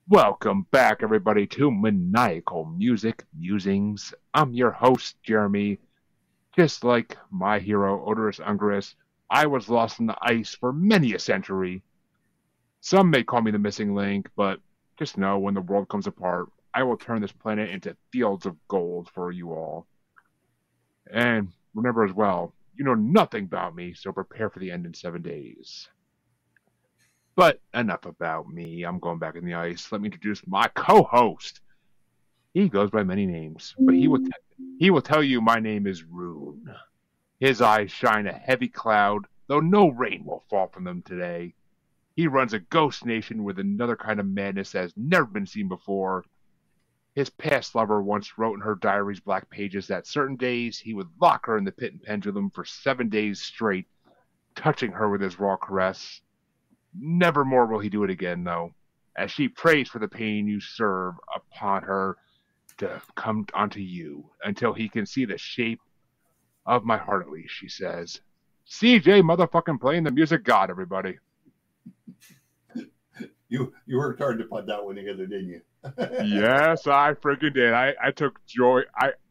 Welcome back, everybody, to Maniacal Music Musings. I'm your host, Jeremy. Just like my hero, Odorous Ungerus, I was lost in the ice for many a century. Some may call me the missing link, but just know when the world comes apart, I will turn this planet into fields of gold for you all. And remember as well, you know nothing about me, so prepare for the end in 7 days. But enough about me. I'm going back in the ice. Let me introduce my co-host. He goes by many names, but he will tell you my name is Rune. His eyes shine a heavy cloud, though no rain will fall from them today. He runs a ghost nation with another kind of madness that has never been seen before. His past lover once wrote in her diary's black pages that certain days he would lock her in the pit and pendulum for 7 days straight, touching her with his raw caress. Never more will he do it again, though, as she prays for the pain you serve upon her to come onto you until he can see the shape of my heart at least, she says. CJ motherfucking playing the music god, everybody. You worked hard to put that one together, didn't you? Yes, I freaking did. I took joy.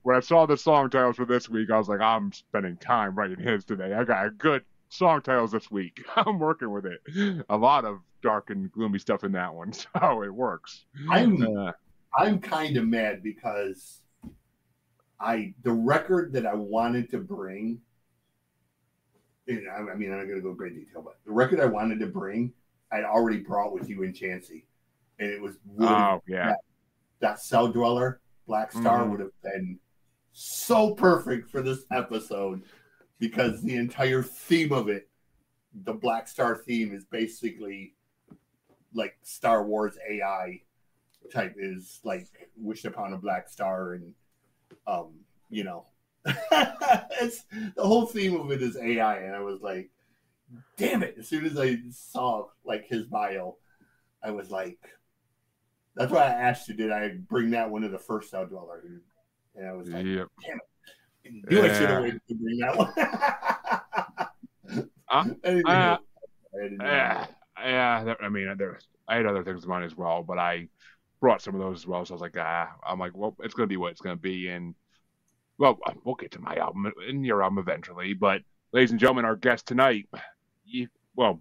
When I saw the song titles for this week, I was like, I'm spending time writing his today. I got good song titles this week. I'm working with it. A lot of dark and gloomy stuff in that one, so it works. I'm kind of mad because the record that I wanted to bring, and I mean, I'm not going to go great detail, but the record I wanted to bring, I'd already brought with you in Chansey. And it was that Cell Dweller, Black Star would have been so perfect for this episode because the entire theme of it, the Black Star theme, is basically like Star Wars AI type, is like wished upon a black star, and it's the whole theme of it is AI, and I was like, damn it. As soon as I saw like his bio, I was like, that's why I asked you, did I bring that one to the first Cell Dweller? And I was like, damn it. I should have waited to bring that one. I had other things in mind as well, but I brought some of those as well. So I was like, I'm like, well, it's going to be what it's going to be. And, well, we'll get to my album and your album eventually. But, ladies and gentlemen, our guest tonight, you will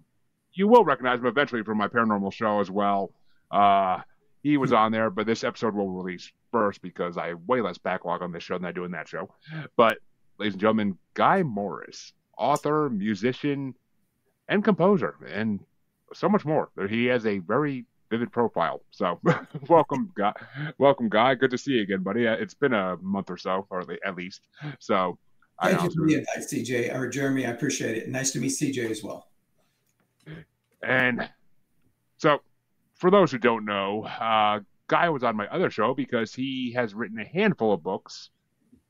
recognize him eventually from my paranormal show as well. He was on there, but this episode will release first because I have way less backlog on this show than I do in that show. But, ladies and gentlemen, Guy Morris, author, musician, and composer, and so much more. He has a very vivid profile. So, welcome, Guy. Welcome, Guy. Good to see you again, buddy. It's been a month or so, or at least. So, thank you for the invite, CJ or Jeremy. I appreciate it. Nice to meet CJ as well. And so, for those who don't know, Guy was on my other show because he has written a handful of books,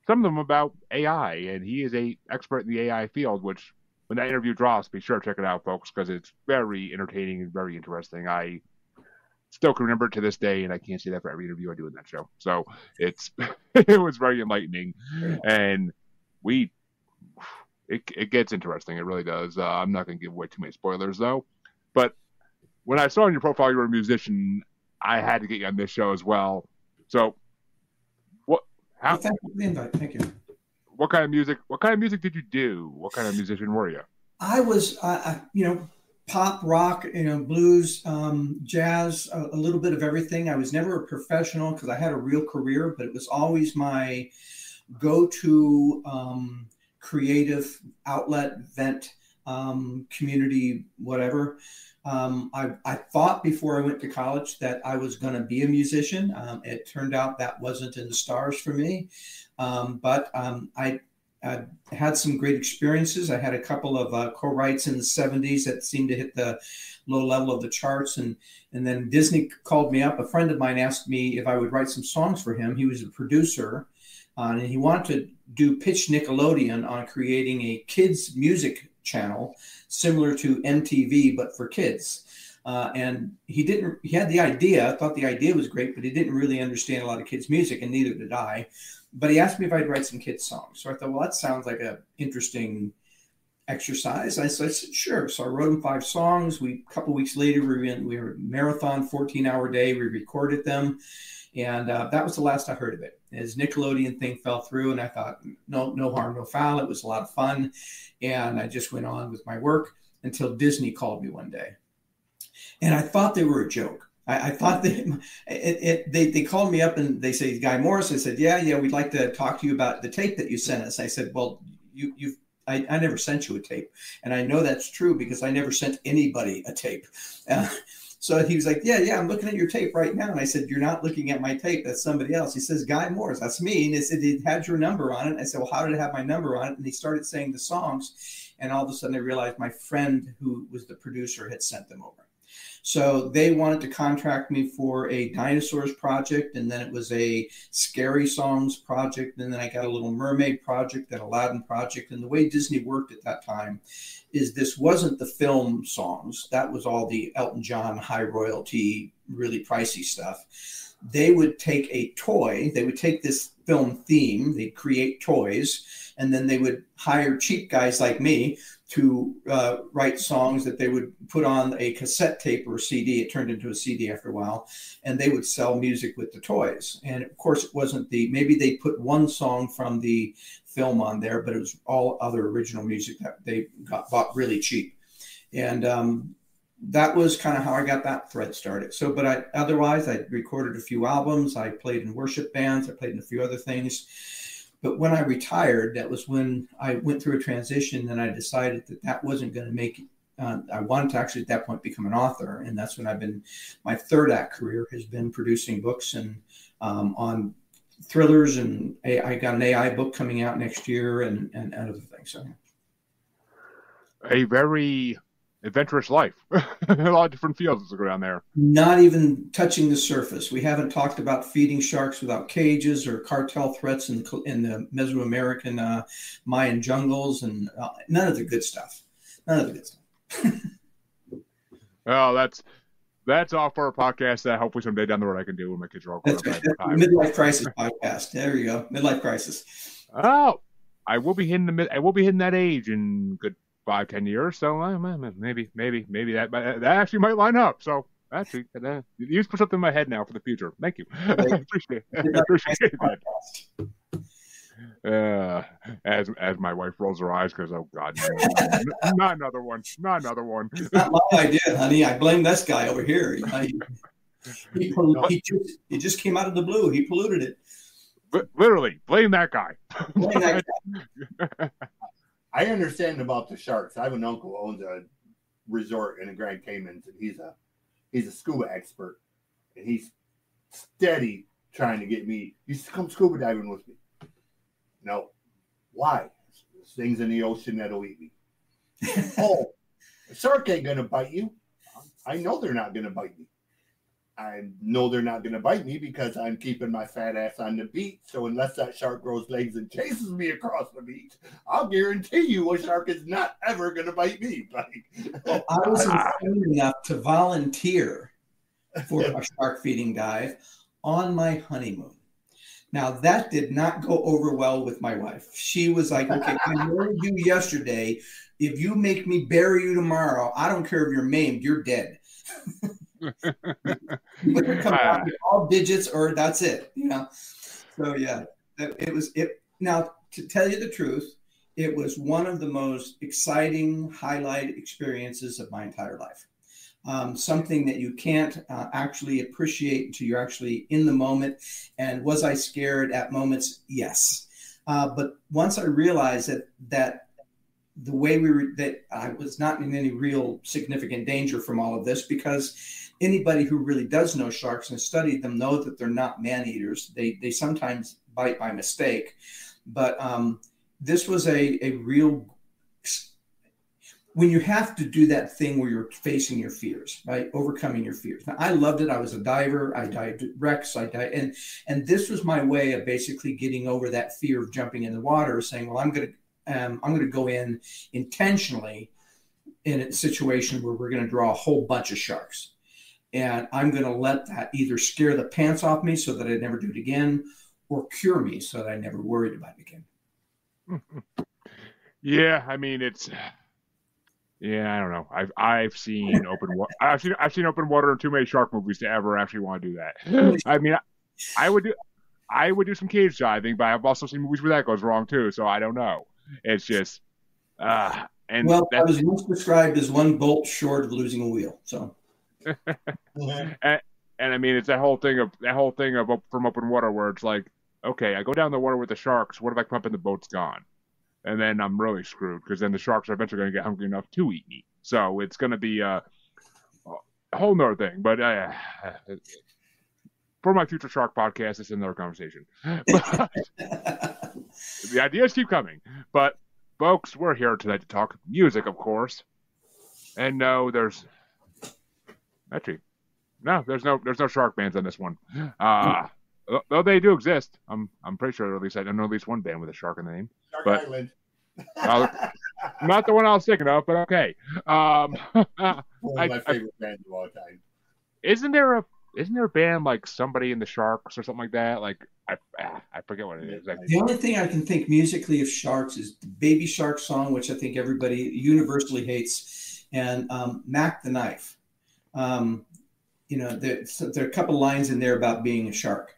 some of them about AI, and he is an expert in the AI field, which, when that interview drops, be sure to check it out, folks, because it's very entertaining and very interesting. I still can remember it to this day, and I can't say that for every interview I do in that show. So, it was very enlightening, and it gets interesting. It really does. I'm not going to give away too many spoilers, though. But when I saw in your profile you were a musician, I had to get you on this show as well. So, thank you for the invite. Thank you. What kind of music did you do? What kind of musician were you? I was, pop, rock, blues, jazz, a little bit of everything. I was never a professional because I had a real career, but it was always my go-to creative outlet, vent, community, whatever. I thought before I went to college that I was going to be a musician. It turned out that wasn't in the stars for me. But I had some great experiences. I had a couple of co-writes in the 70s that seemed to hit the low level of the charts. And then Disney called me up. A friend of mine asked me if I would write some songs for him. He was a producer, and he wanted to pitch Nickelodeon on creating a kids music channel similar to MTV, but for kids. And he had the idea, thought the idea was great, but he didn't really understand a lot of kids music, and neither did I. But he asked me if I'd write some kids songs. So I thought, well, that sounds like an interesting exercise? I said, sure. So I wrote them 5 songs. A couple weeks later, we were marathon, 14-hour day. We recorded them. And that was the last I heard of it. His Nickelodeon thing fell through, and I thought, no harm, no foul. It was a lot of fun. And I just went on with my work until Disney called me one day. And I thought they were a joke. I thought they called me up and they say, Guy Morris. I said, yeah, we'd like to talk to you about the tape that you sent us. I said, well, I never sent you a tape. And I know that's true because I never sent anybody a tape. So he was like, yeah, I'm looking at your tape right now. And I said, you're not looking at my tape. That's somebody else. He says, Guy Morris, that's me. And he said, it had your number on it. And I said, well, how did it have my number on it? And he started saying the songs. And all of a sudden I realized my friend who was the producer had sent them over. So they wanted to contract me for a dinosaurs project, and then it was a scary songs project, and then I got a Little Mermaid project, an Aladdin project. And the way Disney worked at that time is this wasn't the film songs. That was all the Elton John high royalty, really pricey stuff. They would take a toy, they would take this film theme, they'd create toys, and then they would hire cheap guys like me to write songs that they would put on a cassette tape or a CD. It turned into a CD after a while, and they would sell music with the toys. And of course, it wasn't maybe they put one song from the film on there, but it was all other original music that they bought really cheap. And that was kind of how I got that thread started. So, but otherwise, I recorded a few albums. I played in worship bands. I played in a few other things. But when I retired, that was when I went through a transition, and I decided that wasn't going to make it. I wanted to actually at that point become an author. And that's when my third act career has been producing books and on thrillers. And I got an AI book coming out next year and other things. So, a very adventurous life. A lot of different fields to go down there. Not even touching the surface. We haven't talked about feeding sharks without cages or cartel threats in the Mesoamerican Mayan jungles, and none of the good stuff. None of the good stuff. Well, that's all for a podcast that hopefully someday down the road I can do when my kids are all grown up. That's right. Midlife Crisis podcast. There you go. Midlife Crisis. Oh, I will be hitting that age in good 5-10 years, so maybe that actually might line up. So actually, you just put something in my head now for the future. Thank you. Appreciate that. As my wife rolls her eyes because, oh God, no, not another one. It's not my idea, honey. I blame this guy over here. He just came out of the blue. He polluted it. Literally, blame that guy. I understand about the sharks. I have an uncle who owns a resort in the Grand Caymans, and he's a scuba expert, and he's steady trying to get me. You should come scuba diving with me. No, why? There's things in the ocean that'll eat me. Oh, a shark ain't gonna bite you. I know they're not gonna bite me. I know they're not going to bite me because I'm keeping my fat ass on the beach. So unless that shark grows legs and chases me across the beach, I'll guarantee you a shark is not ever going to bite me. Well, I was insane enough to volunteer for a shark feeding dive on my honeymoon. Now, that did not go over well with my wife. She was like, okay, I warned you yesterday. If you make me bury you tomorrow, I don't care if you're maimed, you're dead. You come out with all digits or that's it, So yeah, it. Now, to tell you the truth, it was one of the most exciting highlight experiences of my entire life. Something that you can't actually appreciate until you're actually in the moment. And was I scared at moments? Yes. But once I realized that the way that I was not in any real significant danger from all of this, because anybody who really does know sharks and studied them know that they're not man-eaters. They sometimes bite by mistake, but this was a real, when you have to do that thing where you're facing your fears, right? Overcoming your fears. Now, I loved it. I was a diver. I dived at wrecks. And this was my way of basically getting over that fear of jumping in the water, saying, well, I'm going to go in intentionally in a situation where we're going to draw a whole bunch of sharks. And I'm going to let that either scare the pants off me so that I never do it again, or cure me so that I never worried about it again. Yeah, I mean it's. Yeah, I don't know. I've seen open water. I've seen open water in too many shark movies to ever actually want to do that. I mean, I would do some cage diving, but I've also seen movies where that goes wrong too. So I don't know. It's just and Well, I that was once described as one bolt short of losing a wheel. So and, and I mean it's that whole thing of from open water where it's like, okay, I go down the water with the sharks. What if I come up and the boat's gone? And then I'm really screwed because then the sharks are eventually going to get hungry enough to eat me. So it's going to be a whole nother thing. But for my future shark podcast, it's another conversation. But the ideas keep coming. But folks, we're here tonight to talk music, of course. And no, there's no shark bands on this one. Though they do exist, I'm pretty sure at least I know at least one band with a shark in the name. Shark But Island. not the one I was thinking of, but okay. One of my favorite bands of all time. Isn't there a band like Somebody in the Sharks or something like that? Like I forget what it is. Like, the only thing I can think musically of Sharks is the Baby Shark song, which I think everybody universally hates, and Mac the Knife. There are a couple lines in there about being a shark,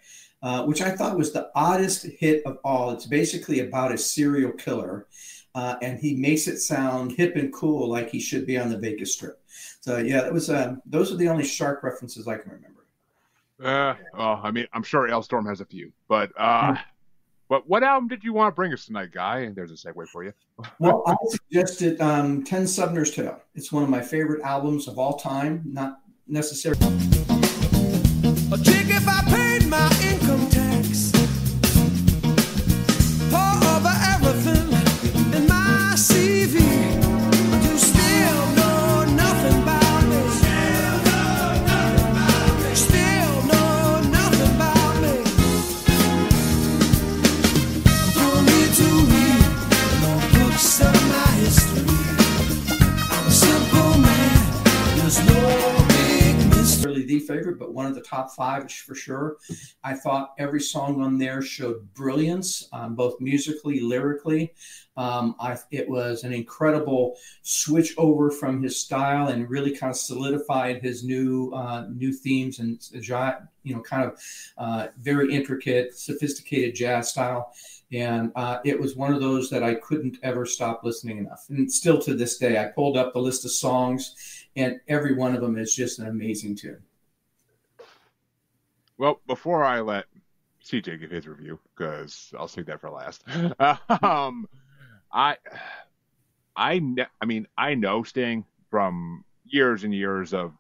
which I thought was the oddest hit of all. It's basically about a serial killer, and he makes it sound hip and cool, like he should be on the Vegas Strip. So yeah, it was. Those are the only shark references I can remember. well, I mean, I'm sure Ailstorm has a few, but what album did you want to bring us tonight, Guy? There's a segue for you. Well, I suggested 10 Sumner's Tale. It's one of my favorite albums of all time, not necessarily. A chick if I paid my income tax, pour over everything in my CV. You still know nothing about me. Still know nothing about me. Don't need to read no books of my history. I'm a simple man. There's no the favorite, but one of the top five for sure. I thought every song on there showed brilliance, both musically, lyrically. It was an incredible switch over from his style and really kind of solidified his new themes and kind of very intricate, sophisticated jazz style. And it was one of those that I couldn't ever stop listening enough. And still to this day, I pulled up the list of songs, and every one of them is just an amazing tune. Well, before I let CJ give his review, because I'll save that for last. I know Sting from years and years of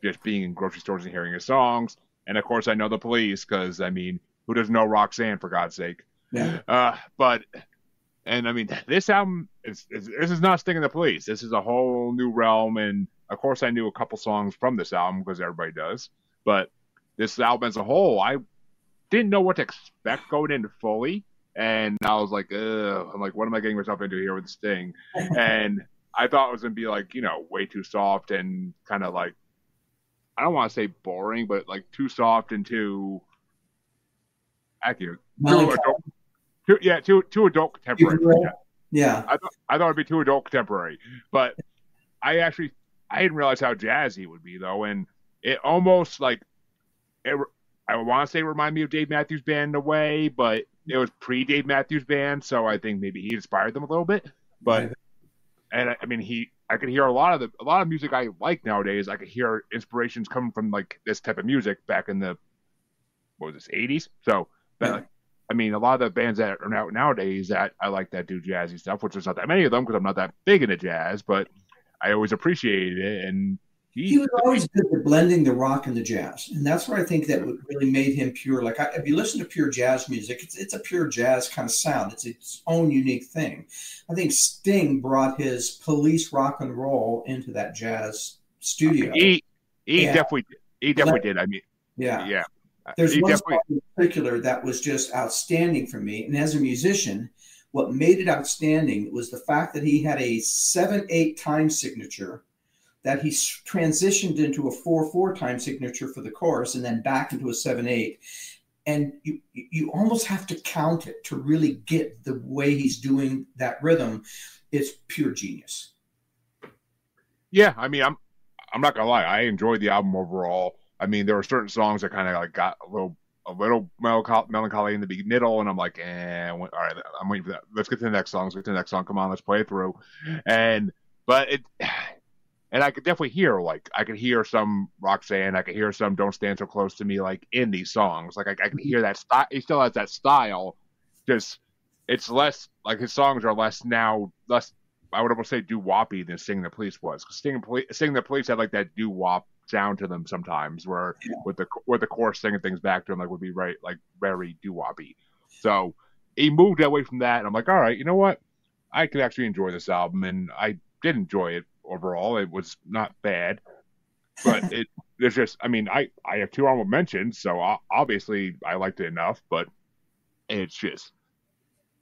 just being in grocery stores and hearing his songs, and of course I know the Police, because I mean, who doesn't know Roxanne, for God's sake? Yeah. This album this is not Sting and the Police. This is a whole new realm, and of course I knew a couple songs from this album because everybody does, but this album as a whole, I didn't know what to expect going into fully, and I was like, ugh. I'm like, what am I getting myself into here with this thing? And I thought it was going to be like, way too soft and kind of like, I don't want to say boring, but like too soft and too accurate. Too adult contemporary. Yeah. I thought it'd be too adult contemporary, but I didn't realize how jazzy it would be though, and it almost like, I want to say remind me of Dave Matthews Band in a way, but it was pre-Dave Matthews Band, so I think maybe he inspired them a little bit. But and I mean, I could hear a lot of music I like nowadays. I could hear inspirations coming from like this type of music back in the 80s. So I mean, a lot of the bands that are out nowadays that I like that do jazzy stuff, which there's not that many of them because I'm not that big into jazz, but I always appreciated it. And he was always good at blending the rock and the jazz, and that's where I think that what really made him pure. Like if you listen to pure jazz music, it's a pure jazz kind of sound. It's its own unique thing. I think Sting brought his Police rock and roll into that jazz studio. He definitely did. I mean, yeah. There's one song in particular that was just outstanding for me, and as a musician, what made it outstanding was the fact that he had a 7/8 time signature that he transitioned into a 4/4 time signature for the chorus and then back into a 7/8. and you almost have to count it to really get the way he's doing that rhythm. It's pure genius. Yeah, I mean, I'm not gonna lie, I enjoyed the album overall. I mean, there were certain songs that kind of like got a little melancholy in the middle, and I'm like, all right, I'm waiting for that. Let's get to the next song. Let's get to the next song. Come on, let's play it through. And but it, and I could definitely hear, like, I could hear some Roxanne, I could hear some Don't Stand So Close to Me, like, in these songs. Like, I can hear that style. He still has that style. Just it's less like his songs are less I would almost say doo-woppy than Sing the Police was. Because Sing the Police had like that doo-wop sound to them sometimes, where with the chorus singing things back to him like would be very doo-woppy. So he moved away from that, and I'm like, all right, you know what? I could actually enjoy this album, and I did enjoy it overall. It was not bad, but there's just, I mean, I have two honorable mentions, so obviously I liked it enough, but it's just.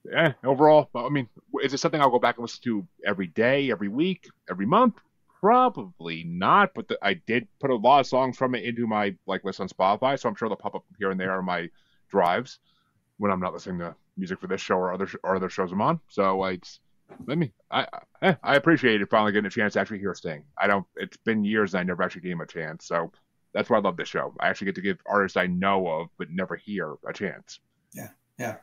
Yeah, overall, I mean, is it something I'll go back and listen to every day, every week, every month? Probably not, but I did put a lot of songs from it into my list on Spotify, so I'm sure they'll pop up here and there on my drives when I'm not listening to music for this show or other shows I'm on. So I appreciate it finally getting a chance to actually hear Sting. It's been years and I never actually gave him a chance, so that's why I love this show. I actually get to give artists I know of but never hear a chance. Yeah, yeah.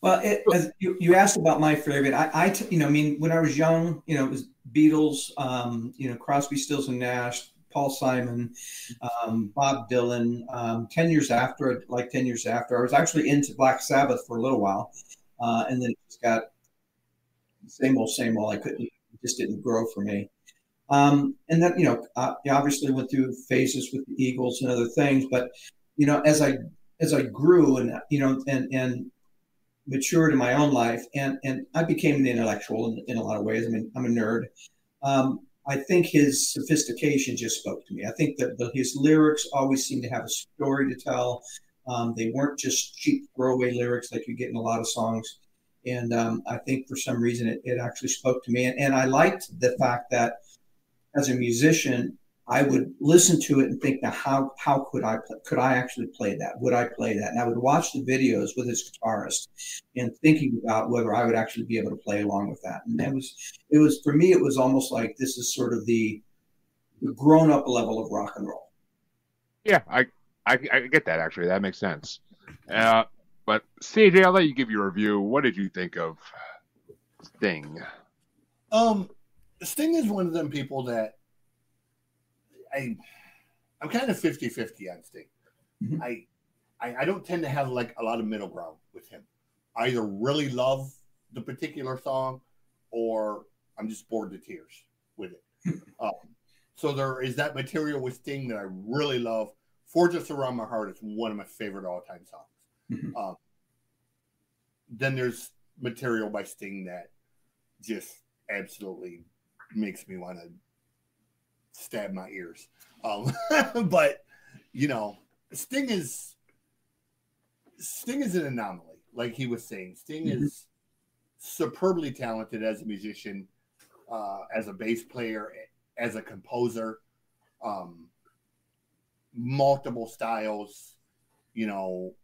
Well, as you asked about my favorite, I mean, when I was young, it was Beatles, Crosby, Stills and Nash, Paul Simon, Bob Dylan. 10 years after, I was actually into Black Sabbath for a little while, and then it just got same old. It just didn't grow for me. And then I obviously went through phases with the Eagles and other things, but as I grew and matured in my own life, and I became an intellectual in a lot of ways. I mean, I'm a nerd. I think his sophistication just spoke to me. I think that his lyrics always seemed to have a story to tell. They weren't just cheap throwaway lyrics like you get in a lot of songs. And I think for some reason it actually spoke to me. And I liked the fact that as a musician, I would listen to it and think, now how could I actually play that? Would I play that? And I would watch the videos with his guitarist and thinking about whether I would actually be able to play along with that. And it was for me, it was almost like this is sort of the grown up level of rock and roll. Yeah, I get that actually. That makes sense. But CJ, I'll let you give your review. What did you think of Sting? Sting is one of them people that I'm kind of 50-50 on Sting. Mm-hmm. I don't tend to have like a lot of middle ground with him. I either really love the particular song or I'm just bored to tears with it. So there is that material with Sting that I really love. Fortress Around My Heart is one of my favorite all-time songs. Mm-hmm. Then there's material by Sting that just absolutely makes me want to stab my ears. But Sting is an anomaly, like he was saying. Sting mm-hmm. is superbly talented as a musician, as a bass player, as a composer, multiple styles,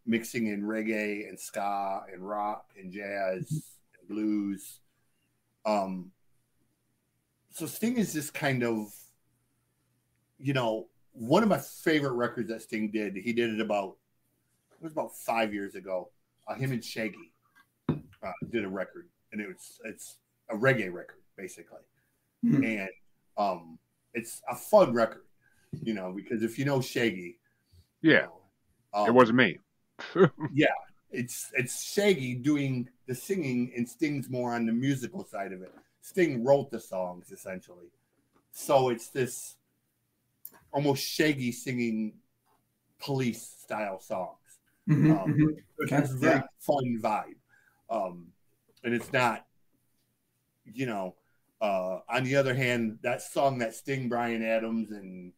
mixing in reggae and ska and rock and jazz and blues. So Sting is just kind of, one of my favorite records that Sting did. He did it about 5 years ago. Him and Shaggy did a record, and it's a reggae record basically, and it's a fun record, because if you know Shaggy, yeah, it wasn't me. Yeah, it's Shaggy doing the singing, and Sting's more on the musical side of it. Sting wrote the songs essentially, so it's this almost Shaggy singing Police style songs. Which is a very fun vibe. And it's not, on the other hand, that song that Sting, Bryan Adams, and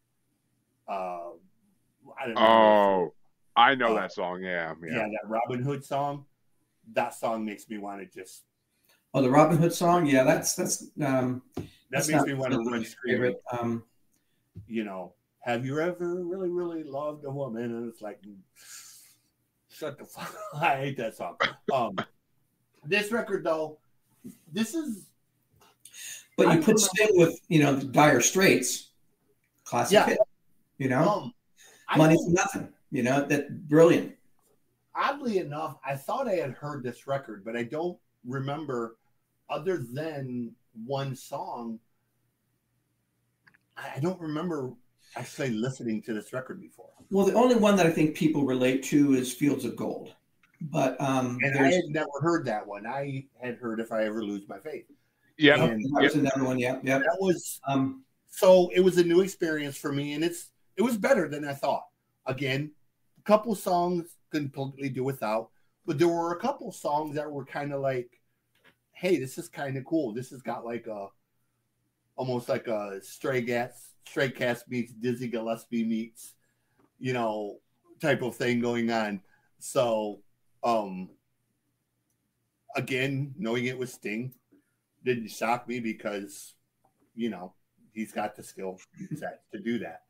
I don't know. Oh, I know that song. Yeah, that Robin Hood song. That song makes me want to just. Oh, the Robin Hood song. Yeah, that makes me want to run screaming. Have you ever really, really loved a woman? And it's like, Shut the fuck up. I hate that song. This record, though, this is. But you put Sting with, the Dire Straits, classic hit, Money for Nothing, that's brilliant. Oddly enough, I thought I had heard this record, but I don't remember, other than one song, I don't remember actually listening to this record before. Well, the only one that I think people relate to is Fields of Gold. But and I had never heard that one. I had heard If I Ever Lose My Faith. Yeah, that was another one. Yeah. That was so it was a new experience for me, and it was better than I thought. Again, a couple songs couldn't completely do without, but there were a couple songs that were kind of like, hey, this is kind of cool. This has got like almost like a Stray Cats meets Dizzy Gillespie meets, type of thing going on. So, again, knowing it was Sting didn't shock me because, he's got the skill set to do that.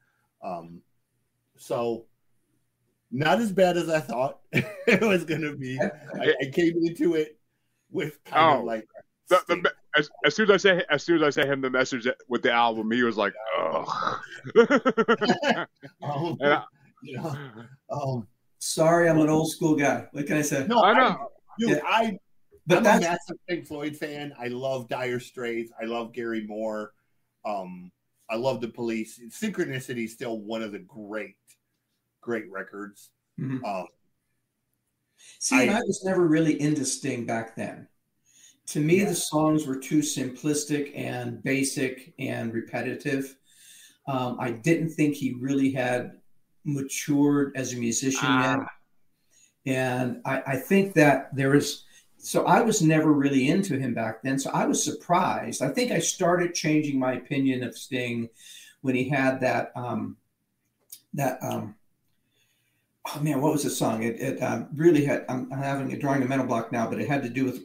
So not as bad as I thought it was going to be. I came into it with kind of like as soon as I say him the message with the album, he was like, oh. Sorry, I'm an old school guy. What can I say? No, I know. I'm a massive Pink Floyd fan. I love Dire Straits. I love Gary Moore. I love the Police. Synchronicity is still one of the great records. Mm-hmm. I was never really into Sting back then. To me, the songs were too simplistic and basic and repetitive. I didn't think he really had matured as a musician yet. And I think that so I was never really into him back then. So I was surprised. I think I started changing my opinion of Sting when he had that, oh man, what was the song? It really had, I'm drawing a mental block now, but it had to do with,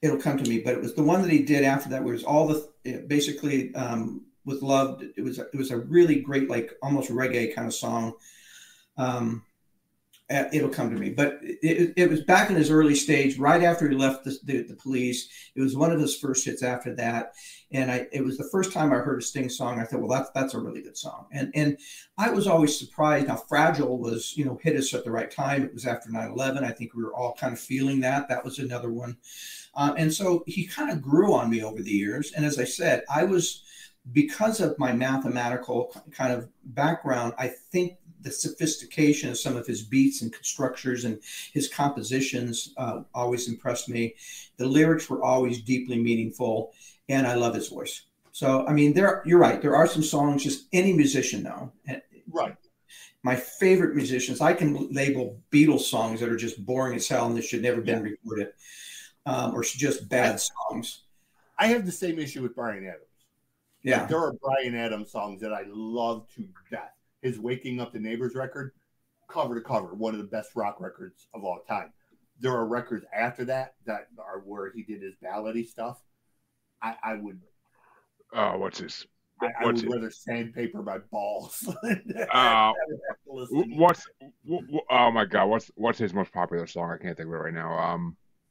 It'll Come to Me, but it was the one that he did after that, where it was basically with love. It was a really great, like almost reggae kind of song. It'll Come to Me, but it was back in his early stage, right after he left the Police. It was one of his first hits after that, and it was the first time I heard a Sting song. I thought, well, that's a really good song, and I was always surprised how Fragile was, hit us at the right time. It was after 9/11. I think we were all kind of feeling that. That was another one, and so he kind of grew on me over the years. And as I said, because of my mathematical kind of background, I think the sophistication of some of his beats and structures and his compositions always impressed me. The lyrics were always deeply meaningful, and I love his voice. So, I mean, you're right. There are some songs, just any musician, though. Right. My favorite musicians, I can label Beatles songs that are just boring as hell and that should never have been recorded, or just bad songs. I have the same issue with Bryan Adams. Yeah. Like, there are Bryan Adams songs that I love to death. His Waking Up the Neighbors record, cover to cover, one of the best rock records of all time. There are records after that are where he did his ballady stuff. I would. Oh, what's his? I would rather sandpaper my balls. Oh my God! What's his most popular song? I can't think of it right now.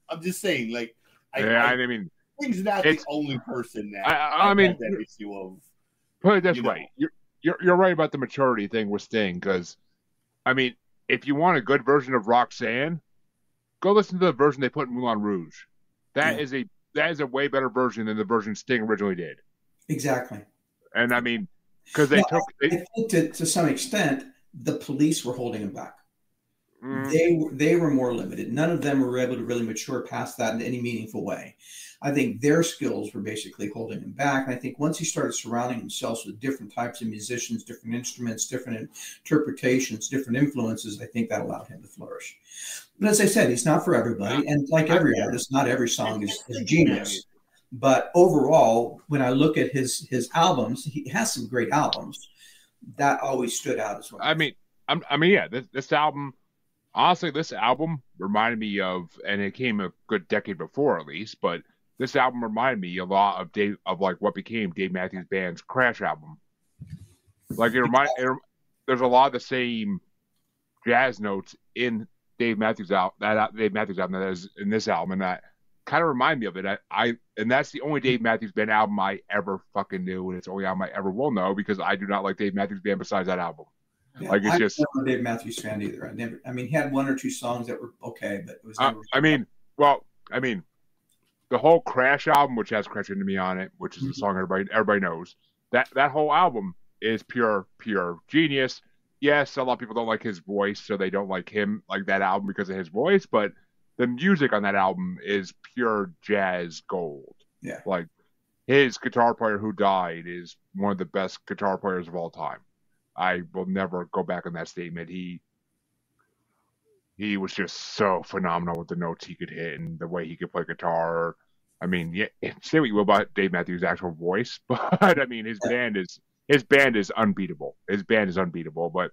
I'm just saying, like, I mean, he's not the only person that I mean that issue of. Put it this way, you're right about the maturity thing with Sting, because, I mean, if you want a good version of Roxanne, go listen to the version they put in Moulin Rouge. That is a way better version than the version Sting originally did. Exactly. And I mean, because I think to some extent, the Police were holding him back. They were more limited. None of them were able to really mature past that in any meaningful way. I think their skills were basically holding him back. And I think once he started surrounding himself with different types of musicians, different instruments, different interpretations, different influences, I think that allowed him to flourish. But as I said, he's not for everybody. And like every artist, not every song is genius. But overall, when I look at his albums, he has some great albums. That always stood out as well. I mean, this album, honestly, this album reminded me of, and it came a good decade before at least, but this album reminded me a lot of like what became Dave Matthews Band's Crash album. Like there's a lot of the same jazz notes in Dave Matthews Dave Matthews album that is in this album, and that kind of remind me of it. And that's the only Dave Matthews Band album I ever fucking knew, and it's the only album I ever will know because I do not like Dave Matthews Band besides that album. Yeah, like it's I'm just never a Dave Matthews fan either. He had one or two songs that were okay, but it was never. The whole Crash album, which has Crash Into Me on it, which is the song everybody knows. That whole album is pure genius. Yes, a lot of people don't like his voice, so they don't like him, like that album, because of his voice. But the music on that album is pure jazz gold. Yeah, like his guitar player who died is one of the best guitar players of all time. I will never go back on that statement. He was just so phenomenal with the notes he could hit and the way he could play guitar. I mean, yeah, say what you will about Dave Matthews' actual voice, but I mean, his band is unbeatable. His band is unbeatable. But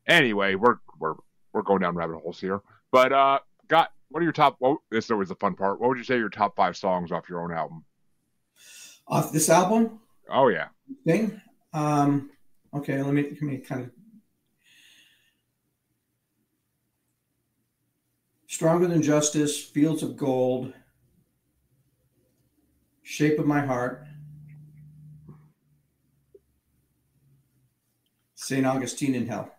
anyway, we're going down rabbit holes here. But what are your top? Well, this is always the fun part. What would you say are your top 5 songs off your own album? Off this album? Oh yeah. Thing. Okay, let me kind of. Stronger Than Justice, Fields of Gold, Shape of My Heart, St. Augustine in Hell.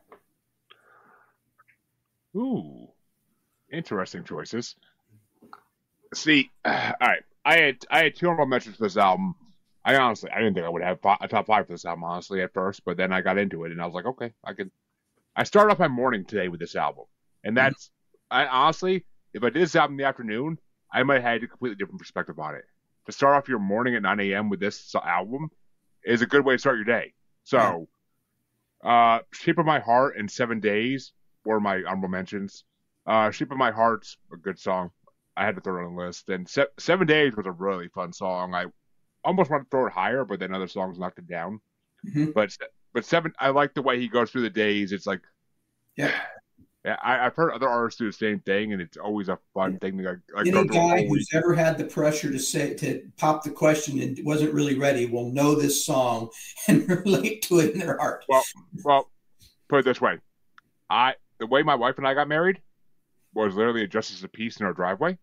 Ooh, interesting choices. See, all right, I had 2 honorable mentions for this album. I didn't think I would have a top 5 for this album, honestly, at first, but then I got into it and I was like, okay, I started off my morning today with this album, and that's. I honestly, if I did this album in the afternoon, I might have had a completely different perspective on it. To start off your morning at 9 a.m. with this album is a good way to start your day. So, Shape of My Heart and 7 Days were my honorable mentions. Shape of My Heart's a good song. I had to throw it on the list. And 7 Days was a really fun song. I almost wanted to throw it higher, but then other songs knocked it down. Mm-hmm. But 7, I like the way he goes through the days. It's like, yeah. Yeah, I've heard other artists do the same thing, and it's always a fun thing to like any guy who's ever had the pressure to pop the question and wasn't really ready will know this song and relate to it in their heart. Well, put it this way: the way my wife and I got married was literally a justice of peace in our driveway,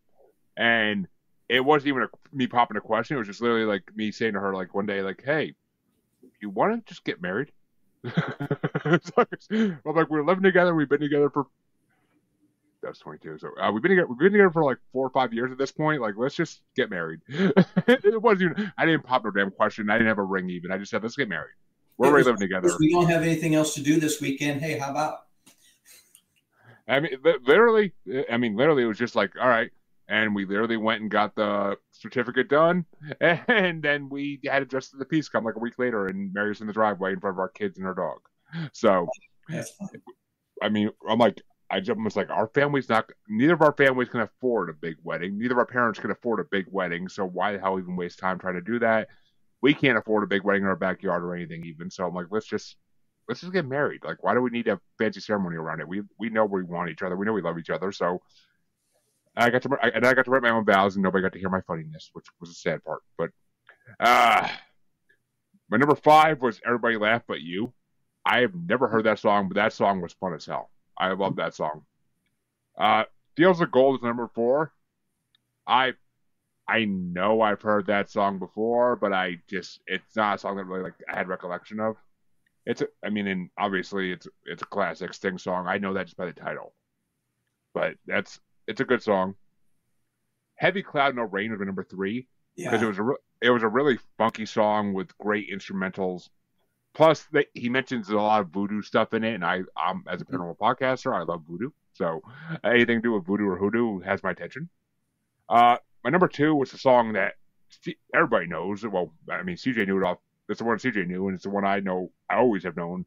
and it wasn't even me popping a question. It was just literally like me saying to her, like one day, like, "Hey, you want to just get married?" I'm like, we're living together. We've been together for that's 22. So we've been together for like 4 or 5 years at this point. Like, let's just get married. It wasn't even. I didn't pop no damn question. I didn't have a ring even. I just said, let's get married. We're already living together. We don't have anything else to do this weekend. Hey, how about? I mean, literally, it was just like, all right. And we literally went and got the certificate done. And then we had a justice of the peace come like a week later and marry us in the driveway in front of our kids and our dog. So, I mean, I'm like, I was like, neither of our families can afford a big wedding. Neither of our parents can afford a big wedding. So why the hell even waste time trying to do that? We can't afford a big wedding in our backyard or anything even. So I'm like, let's just get married. Like, why do we need a fancy ceremony around it? We know we want each other. We know we love each other. So I got to write my own vows, and nobody got to hear my funniness, which was a sad part. But my number 5 was Everybody Laugh But You. I have never heard that song, but that song was fun as hell. I love that song. Fields of Gold is number 4. I know I've heard that song before, but it's not a song that really like I had recollection of. Obviously it's a classic Sting song. I know that just by the title, but it's a good song. Heavy Cloud No Rain was number 3 because it was a really funky song with great instrumentals. Plus, he mentions a lot of voodoo stuff in it, and I'm as a paranormal podcaster, I love voodoo. So anything to do with voodoo or hoodoo has my attention. My number 2 was a song that everybody knows. Well, I mean, CJ knew it off. It's the one CJ knew, and it's the one I know. I always have known.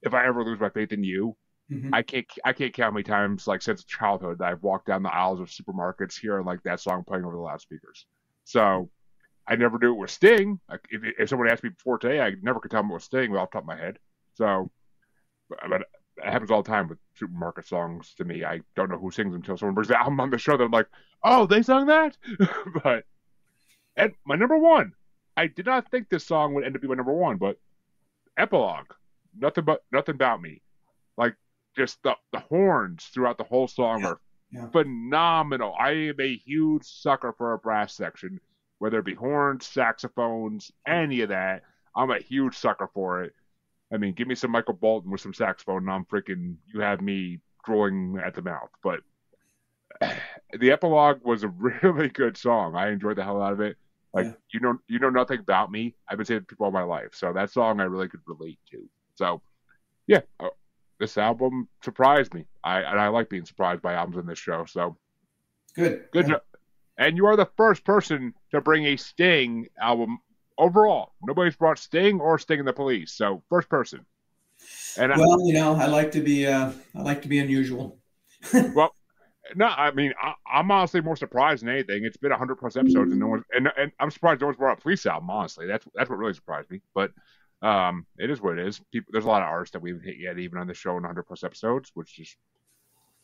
If I ever lose my faith in you, I can't count how many times, like since childhood, that I've walked down the aisles of supermarkets hearing like that song playing over the loudspeakers. So I never knew it was Sting. Like, if someone asked me before today, I never could tell them it was Sting off the top of my head. So, but it happens all the time with supermarket songs to me. I don't know who sings them until someone brings the album on the show. That I'm like, oh, they sung that? And my number 1, I did not think this song would end up being my number 1, but Epilogue, Nothing About Me. Like, just the horns throughout the whole song Yeah. are Yeah. phenomenal. I am a huge sucker for a brass section, whether it be horns, saxophones, any of that. I'm a huge sucker for it. I mean, give me some Michael Bolton with some saxophone, and I'm freaking. You have me drooling at the mouth. But the epilogue was a really good song. I enjoyed the hell out of it. Like Yeah. you know nothing about me. I've been saying to people all my life, so that song I really could relate to. So yeah, this album surprised me. I like being surprised by albums in this show. So Good. good Yeah. job. And you are the first person to bring a Sting album overall. Nobody's brought Sting or Sting and the Police. So first person. And Well, I like to be unusual. well, no, I mean I'm honestly more surprised than anything. It's been 100 plus episodes, and no one and I'm surprised no one's brought a Police album. Honestly, that's what really surprised me. But it is what it is. There's a lot of artists that we haven't hit yet, even on the show in 100 plus episodes, which just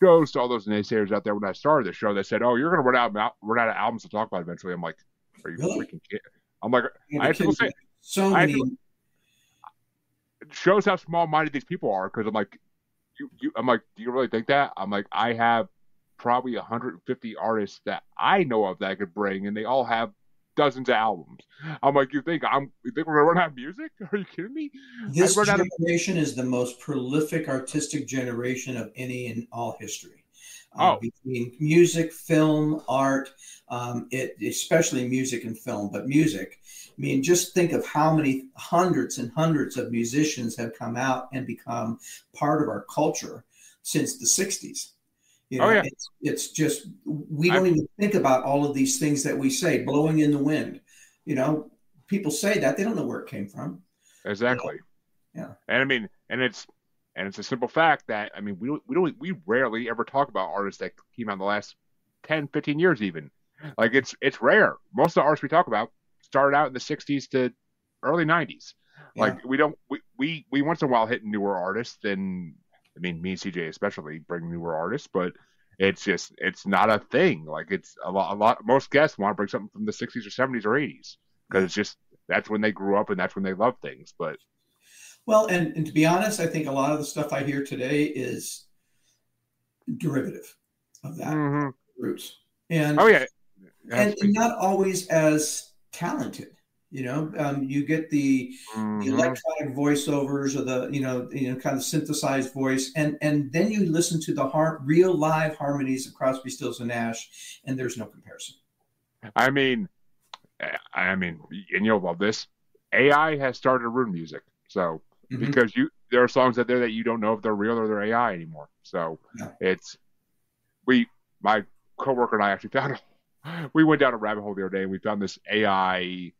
goes to all those naysayers out there when I started the show that said, "Oh, you're going to run out of albums to talk about eventually." I'm like, "Are you Really? freaking kidding?" I'm like, Yeah, I have to go say, so I have many. to, it shows how small-minded these people are. Because I'm like, I'm like, do you really think that? I'm like, I have probably 150 artists that I know of that I could bring, and they all have dozens of albums. I'm like, you think we're gonna run out of music? Are you kidding me? This I run out of generation is the most prolific artistic generation of any in all history. Oh. Between music, film, art, especially music and film, but music. I mean, just think of how many hundreds and hundreds of musicians have come out and become part of our culture since the 60s. Oh, yeah. It's just, we don't even think about all of these things that we say, blowing in the wind. People say that, they don't know where it came from. Exactly. Yeah. And I mean, and it's a simple fact that, I mean, we rarely ever talk about artists that came out in the last 10, 15 years even. Like it's rare. Most of the artists we talk about started out in the 60s to early 90s. Yeah. Like we once in a while hit newer artists, and I mean, me and CJ especially bring newer artists, but it's not a thing. Like it's a lot. Most guests want to bring something from the 60s or 70s or 80s because it's just that's when they grew up and that's when they love things. But well, and to be honest, I think a lot of the stuff I hear today is derivative of that roots. And oh yeah, and not always as talented. You get the electronic voiceovers or the kind of synthesized voice, and then you listen to the real live harmonies of Crosby, Stills and Nash, and there's no comparison. I mean, and you'll love this. AI has started to ruin music, so because there are songs out there that you don't know if they're real or they're AI anymore. So my coworker and I actually found. We went down a rabbit hole the other day, and we found this AI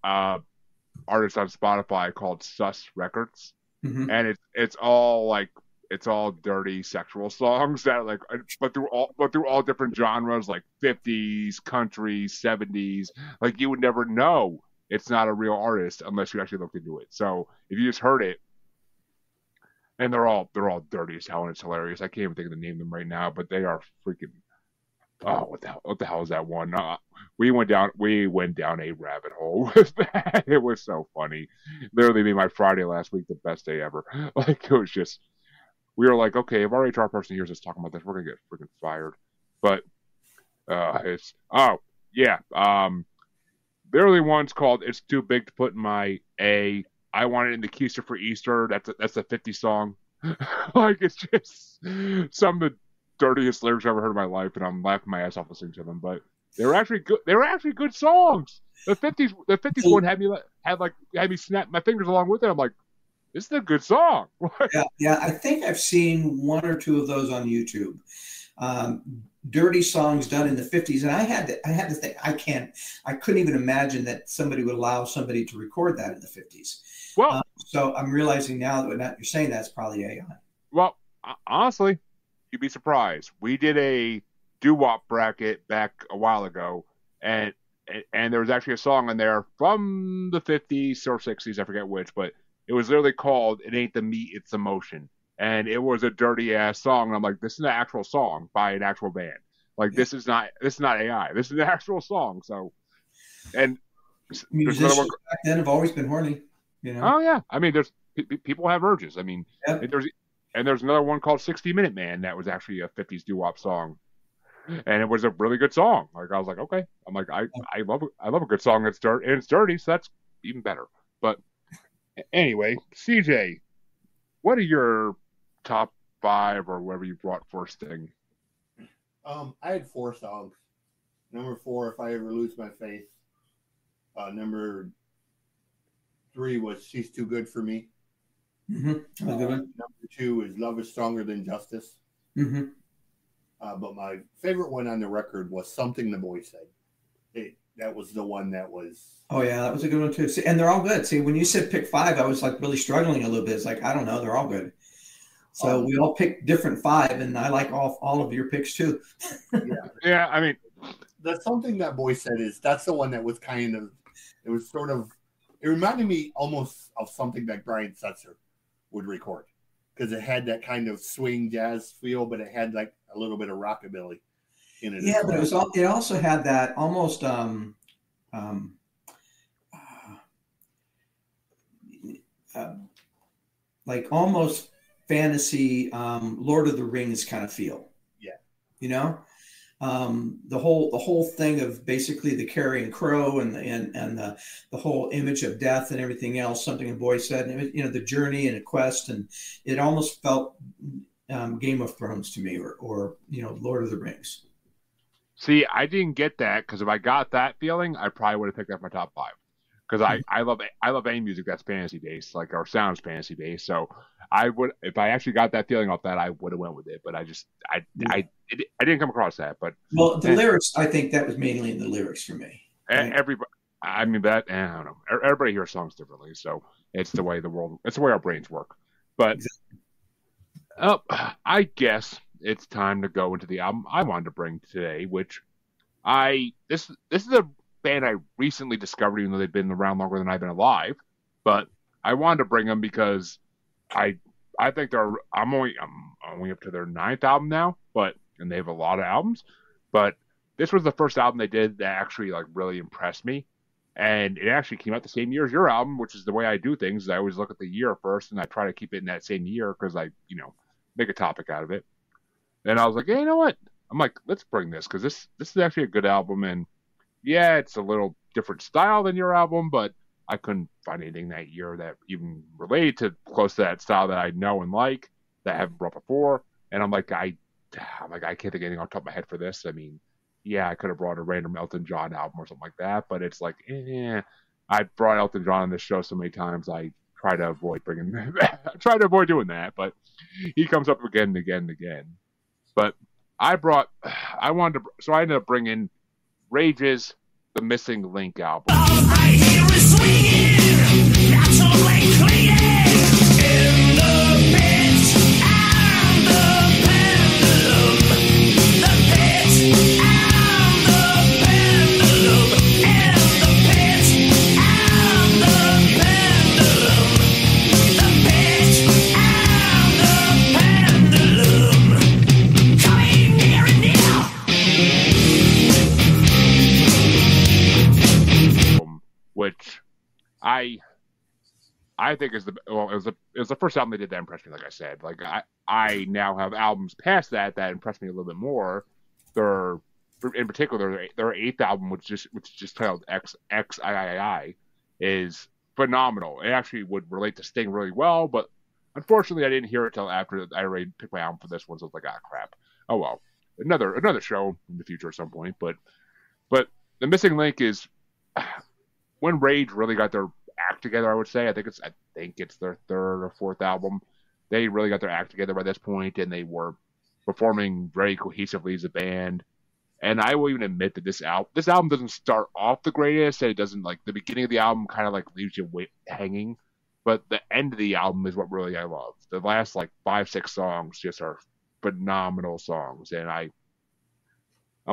artist on Spotify called Sus Records, and it's all dirty sexual songs that but through all different genres, like 50s, country, 70s. Like you would never know it's not a real artist unless you actually looked into it. So if you just heard it, and they're all dirty as hell, and it's hilarious. I can't even think of the name of them right now, but they are freaking. Oh, what the hell is that one? We went down a rabbit hole with that. It was so funny. Literally made my Friday last week the best day ever. Like it was just, we were like, okay, if our HR person hears us talking about this, we're gonna get freaking fired. But literally one's called "It's Too Big to Put in My A." I want it in the keister for Easter. That's a 50 song. Like it's just some of the dirtiest lyrics I've ever heard in my life, and I'm laughing my ass off listening to them. But they were actually good. They were actually good songs. The 50s one had me snap my fingers along with it. I'm like, this is a good song. Yeah. I think I've seen one or two of those on YouTube. Dirty songs done in the 50s, and I had to think I couldn't even imagine that somebody would allow somebody to record that in the 50s. Well, so I'm realizing now that you're saying that's probably AI. Well, honestly, you'd be surprised. We did a doo-wop bracket back a while ago, and there was actually a song in there from the 50s or 60s, I forget which, but it was literally called "It Ain't the Meat, It's the Motion." And it was a dirty ass song. And I'm like, this is an actual song by an actual band. Like this is not AI. This is an actual song. So, and musicians back then have always been horny. Oh yeah. I mean, there's people have urges. I mean, And there's another one called 60 Minute Man that was actually a 50s doo-wop song. And it was a really good song. Like I was like, okay. I'm like, I love a good song that's dirty and it's dirty, so that's even better. But anyway, CJ, what are your top 5 or whatever you brought first thing? I had 4 songs. Number 4, If I Ever Lose My Faith. Number 3 was She's Too Good for Me. Mm-hmm. Number 2 is Love Is Stronger Than Justice. Mm-hmm. But my favorite one on the record was Something the Boy Said. That was the one that was. Oh yeah, that was a good one too. See, and they're all good. See, when you said pick 5, I was like really struggling a little bit. It's like, I don't know, they're all good. So we all picked different 5, and I like all of your picks too. Yeah. I mean, that's Something That Boy Said that's the one that was it reminded me almost of something that Brian Setzer would record, because it had that kind of swing jazz feel, but it had like a little bit of rockabilly in it. Yeah, but it also had that almost like almost fantasy Lord of the Rings kind of feel. Yeah. You know? The whole thing of basically the carrying crow and the whole image of death and everything else, Something a Boy Said, and you know, the journey and a quest, and it almost felt Game of Thrones to me, or you know, Lord of the Rings. see, I didn't get that because if I got that feeling, I probably would have picked that my top 5. Because I love any music that's fantasy based, like or sounds fantasy based. So I would, if I actually got that feeling off that, I would have went with it. But I didn't come across that. But the lyrics, I think that was mainly in the lyrics for me. Right? Everybody, I mean that, I don't know. Everybody hears songs differently, so it's the way it's the way our brains work. But I guess it's time to go into the album I wanted to bring today, which this is a band I recently discovered, even though they've been around longer than I've been alive. But I wanted to bring them because I think I'm only up to their 9th album now, and they have a lot of albums. But this was the first album they did that actually like really impressed me, and it actually came out the same year as your album, which is the way I do things. I always look at the year first, and I try to keep it in that same year because I make a topic out of it. And I was like, hey, you know what? I'm like, let's bring this because this is actually a good album. And yeah, it's a little different style than your album, but I couldn't find anything that year that even related to close to that style that I know and like that I haven't brought before. And I'm like, I can't think of anything on top of my head for this. I mean, yeah, I could have brought a random Elton John album or something like that, but it's like, I brought Elton John on this show so many times. I try to avoid doing that, but he comes up again and again and again. But I ended up bringing Rage's The Missing Link album. All I hear is swinging, that's all like clinging in the pit and the pendulum. The pit and the pendulum. In the pit and the pendulum. The pit and the pendulum. Coming near and near. Which I think is it was the first album they did that impressed me. Like I said, like I now have albums past that impressed me a little bit more. In particular their 8th album, which is just titled XXIII, is phenomenal. It actually would relate to Sting really well, but unfortunately I didn't hear it till after I already picked my album for this one. So I was like, crap. Oh well, another show in the future at some point. But The Missing Link is when Rage really got their act together. I would say I think it's their 3rd or 4th album. They really got their act together by this point, and they were performing very cohesively as a band. And I will even admit that this album doesn't start off the greatest. And it doesn't, like, the beginning of the album kind of like leaves you hanging, but the end of the album is what really I love. The last like 5-6 songs just are phenomenal songs, and I'm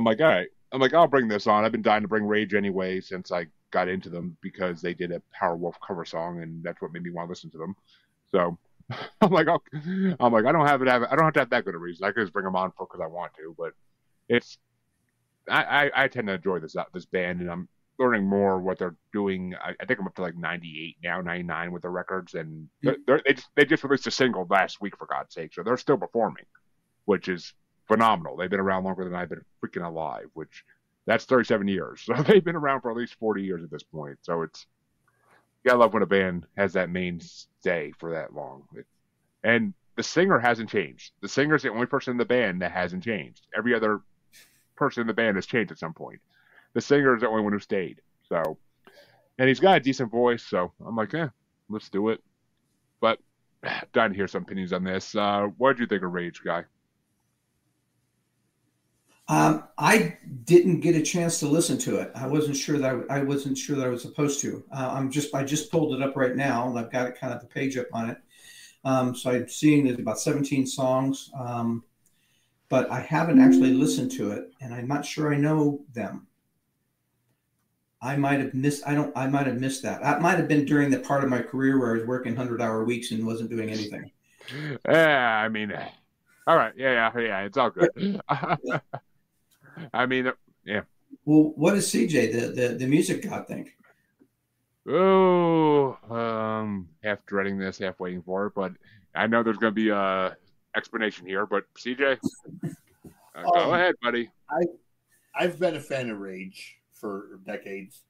like, all right. I'm like, I'll bring this on. I've been dying to bring Rage anyway since I got into them because they did a Powerwolf cover song, and that's what made me want to listen to them. So I'm like, I don't have to have that good a reason. I could just bring them on because I want to, but I tend to enjoy this band, and learning more what they're doing. I think I'm up to like 98 now, 99 with the records, and they just released a single last week for God's sake, so they're still performing, which is phenomenal. They've been around longer than I've been freaking alive, which that's 37 years. So they've been around for at least 40 years at this point. So it's you gotta love when a band has that mainstay for that long. And the singer hasn't changed. The singer's the only person in the band that hasn't changed. Every other person in the band has changed at some point. The singer is the only one who stayed. So, and he's got a decent voice. So I'm like, let's do it. But dying to hear some opinions on this. What did you think of Rage, Guy? I didn't get a chance to listen to it. I wasn't sure that I wasn't sure that I was supposed to. I just pulled it up right now. I've got it kind of the page up on it. So I'm seeing there's about 17 songs, but I haven't actually listened to it, and I'm not sure I know them. I might have missed. I might have missed that. That might have been during the part of my career where I was working 100-hour weeks and wasn't doing anything. Yeah, I mean, all right, yeah, it's all good. I mean, yeah. Well, what does CJ, the music god, think? Oh, half dreading this, half waiting for it, but I know there's going to be a explanation here. But CJ, go ahead, buddy. I've been a fan of Rage for decades.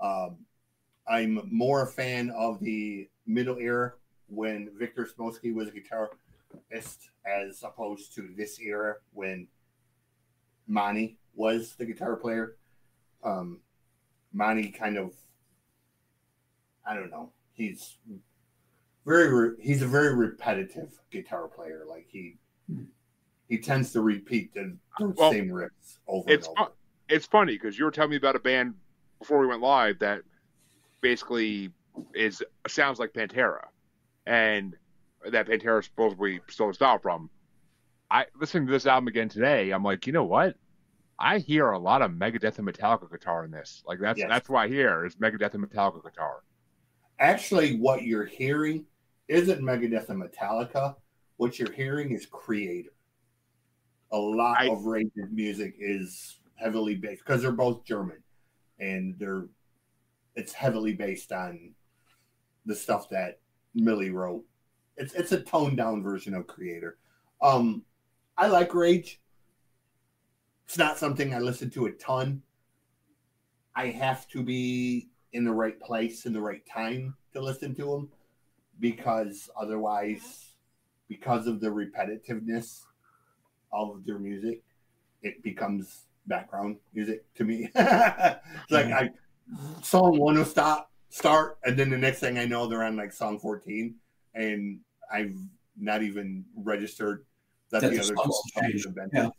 I'm more a fan of the middle era when Victor Smolsky was a guitarist, as opposed to this era when Monty was the guitar player. Monty kind of, I don't know. He's a very repetitive guitar player. Like he tends to repeat the same riffs over and over. It's funny because you were telling me about a band before we went live that basically sounds like Pantera, and that Pantera supposedly stole the style from. I listening to this album again today. I'm like, you know what? I hear a lot of Megadeth and Metallica guitar in this. Like that's what I hear is Megadeth and Metallica guitar. Actually, what you're hearing isn't Megadeth and Metallica. What you're hearing is Creator. A lot of Rage's music is heavily based because they're both German, and it's heavily based on the stuff that Millie wrote. It's a toned down version of Creator. I like Rage. It's not something I listen to a ton. I have to be in the right place in the right time to listen to them, because otherwise, because of the repetitiveness of their music, it becomes background music to me. It's like song one will start, and then the next thing I know, they're on like song 14, and I've not even registered that the other 12 songs have been. Yeah.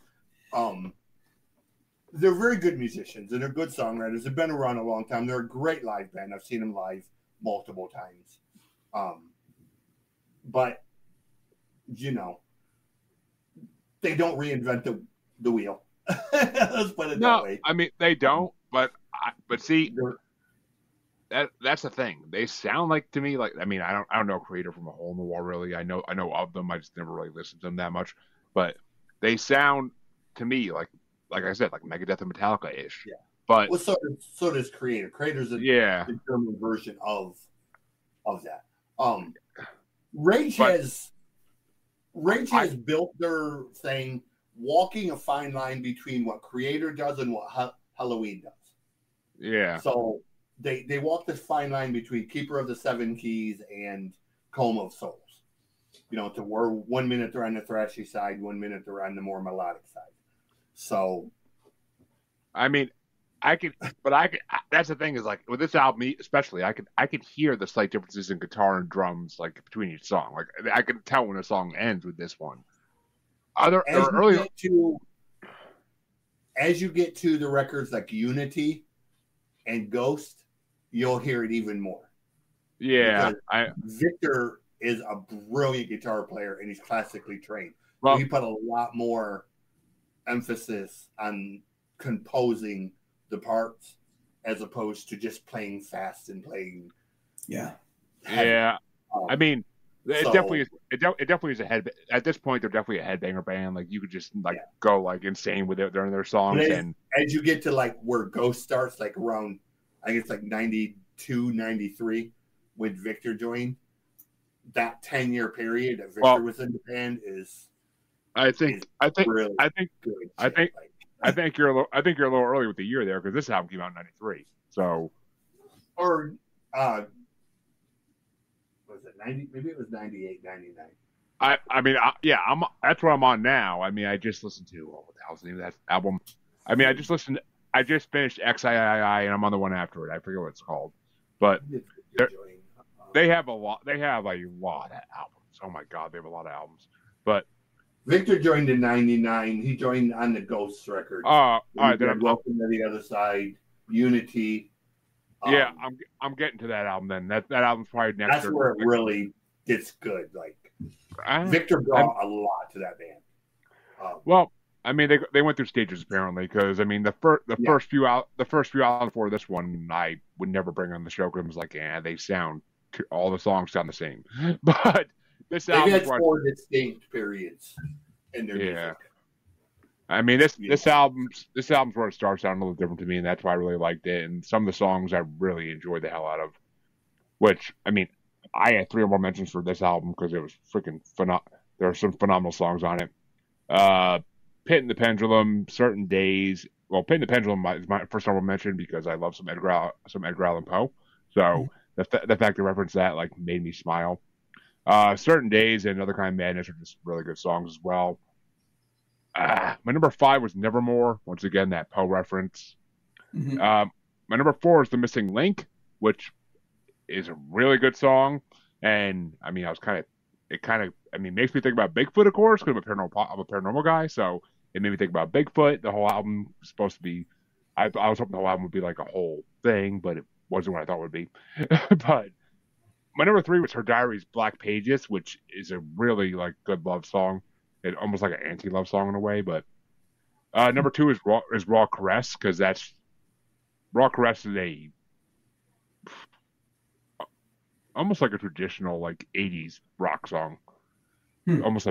They're very good musicians and they're good songwriters. They've been around a long time. They're a great live band. I've seen them live multiple times. But they don't reinvent the wheel. Let's put it that way. I mean, they don't, but see, that's the thing. They sound like to me like, I mean, I don't know Creator from a hole in the wall really. I know of them. I just never really listened to them that much, but they sound to me like I said, like Megadeth and Metallica ish. Yeah. But so does Creator. Creator's the German version of that. Rage has built their thing walking a fine line between what Creator does and what Halloween does. Yeah. So they walk this fine line between Keeper of the Seven Keys and Coma of Souls. To where 1 minute they're on the thrashy side, 1 minute they're on the more melodic side. So, I mean, that's the thing is like with this album, especially, I could hear the slight differences in guitar and drums like between each song. Like I can tell when a song ends with this one. As you get to the records like Unity and Ghost, you'll hear it even more. Yeah, Victor is a brilliant guitar player and he's classically trained. Well, he put a lot more emphasis on composing the parts as opposed to just playing fast and playing. Yeah. Yeah. I mean, it definitely is a head. At this point, they're definitely a headbanger band. Like you could just go like insane with it during their songs. As you get to like where Ghost starts, like around I guess like 92, 93 when Victor joined. That 10-year period that Victor was in the band is really good. I think you're a little early with the year there because this album came out in '93. So, or was it 90? Maybe it was 98, 99. That's what I'm on now. I mean, I just listened to what the hell's the name of that album? I mean, I just finished XIII and I'm on the one after it. I forget what it's called, but they have a lot. They have a lot of albums. Oh my God, they have a lot of albums. But Victor joined in '99. He joined on the Ghosts record. All right, then Welcome to the Other Side, Unity. Yeah, I'm getting to that album then. That album's probably next. That's where it really gets good. Like Victor brought a lot to that band. Well, I mean, they went through stages apparently because I mean the first few albums for this one I would never bring on the show because it was like, they sound all the songs sound the same. But this album had 4 distinct periods in their music. I mean, this album's where it starts sounding a little different to me, and that's why I really liked it. And some of the songs I really enjoyed the hell out of. Which I mean, I had 3 or more mentions for this album because it was freaking phenomenal. There are some phenomenal songs on it. Pit and the Pendulum, Certain Days. Well, Pit and the Pendulum is my first honorable mention because I love some Edgar Allan Poe. So the fact they referenced that like made me smile. Certain Days and Other Kind of Madness are just really good songs as well. My number 5 was Nevermore. Once again, that Poe reference. Mm-hmm. My number 4 is The Missing Link, which is a really good song. And I mean, makes me think about Bigfoot, of course, because I'm a paranormal guy. So it made me think about Bigfoot. The whole album was supposed to be, I was hoping the whole album would be like a whole thing, but it wasn't what I thought it would be. But my number 3 was Her Diary's Black Pages, which is a really like good love song. It's almost like an anti-love song in a way. But number 2 is Raw Caress, because Raw Caress is almost like a traditional like 80s rock song. Almost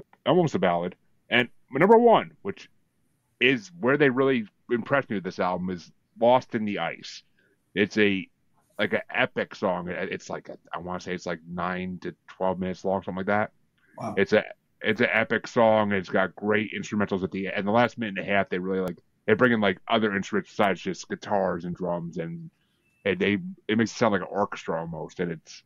a ballad. And my number 1, which is where they really impressed me with this album, is Lost in the Ice. It's an epic song. It's like I want to say it's like 9 to 12 minutes long, something like that. Wow. It's an epic song. It's got great instrumentals at the end. And the last minute and a half, they really they bring in like other instruments besides just guitars and drums, and it makes it sound like an orchestra almost, and it's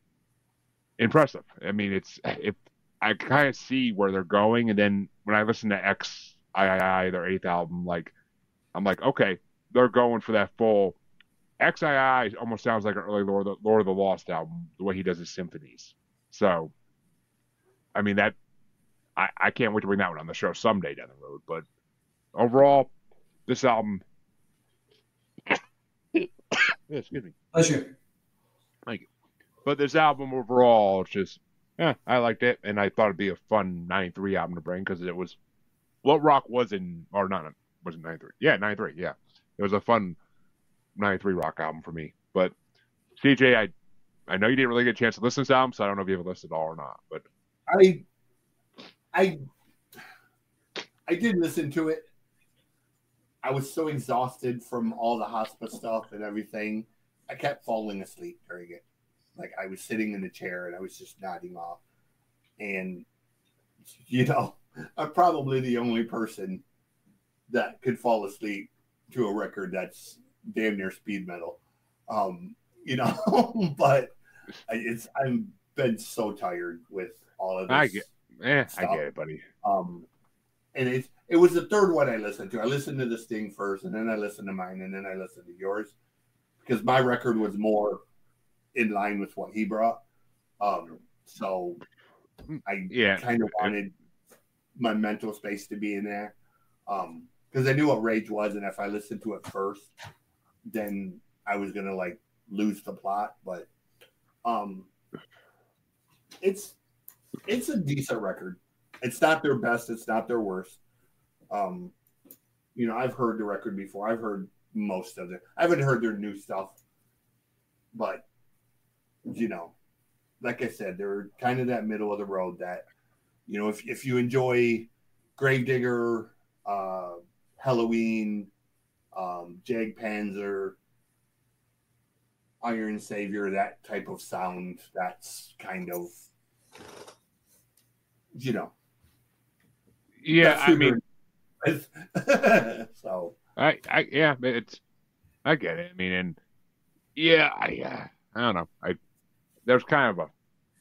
impressive. I mean, I kind of see where they're going, and then when I listen to XIII, their 8th album, I'm like, okay, they're going for that full. XIII almost sounds like an early Lord of the Lost album, the way he does his symphonies. So, I mean, that I can't wait to bring that one on the show someday down the road. But overall, this album, excuse me, Bless you. Thank you. But this album overall, it's just, I liked it, and I thought it'd be a fun '93 album to bring because it was what rock was in, or not, was it '93? Yeah, '93. Yeah, it was a fun '93 rock album for me. But CJ, I know you didn't really get a chance to listen to this album, so I don't know if you ever listened at all or not. But I did listen to it. I was so exhausted from all the hospice stuff and everything. I kept falling asleep during it. Like I was sitting in the chair and I was just nodding off. And, I'm probably the only person that could fall asleep to a record that's damn near speed metal. But I've been so tired with all of this. I get it, buddy. And it was the third one I listened to. I listened to this thing first, and then I listened to mine, and then I listened to yours, because my record was more in line with what he brought. So I kind of wanted my mental space to be in there, because I knew what Rage was, and if I listened to it first, then I was gonna lose the plot. But it's a decent record. It's not their best. It's not their worst. I've heard the record before. I've heard most of it. I haven't heard their new stuff. But, like I said, they're kind of that middle of the road that, if you enjoy Gravedigger, Halloween, Jag Panzer, Iron Savior, that type of sound. That's kind of, Yeah, I mean, so I get it. I mean, and yeah, I don't know. There's kind of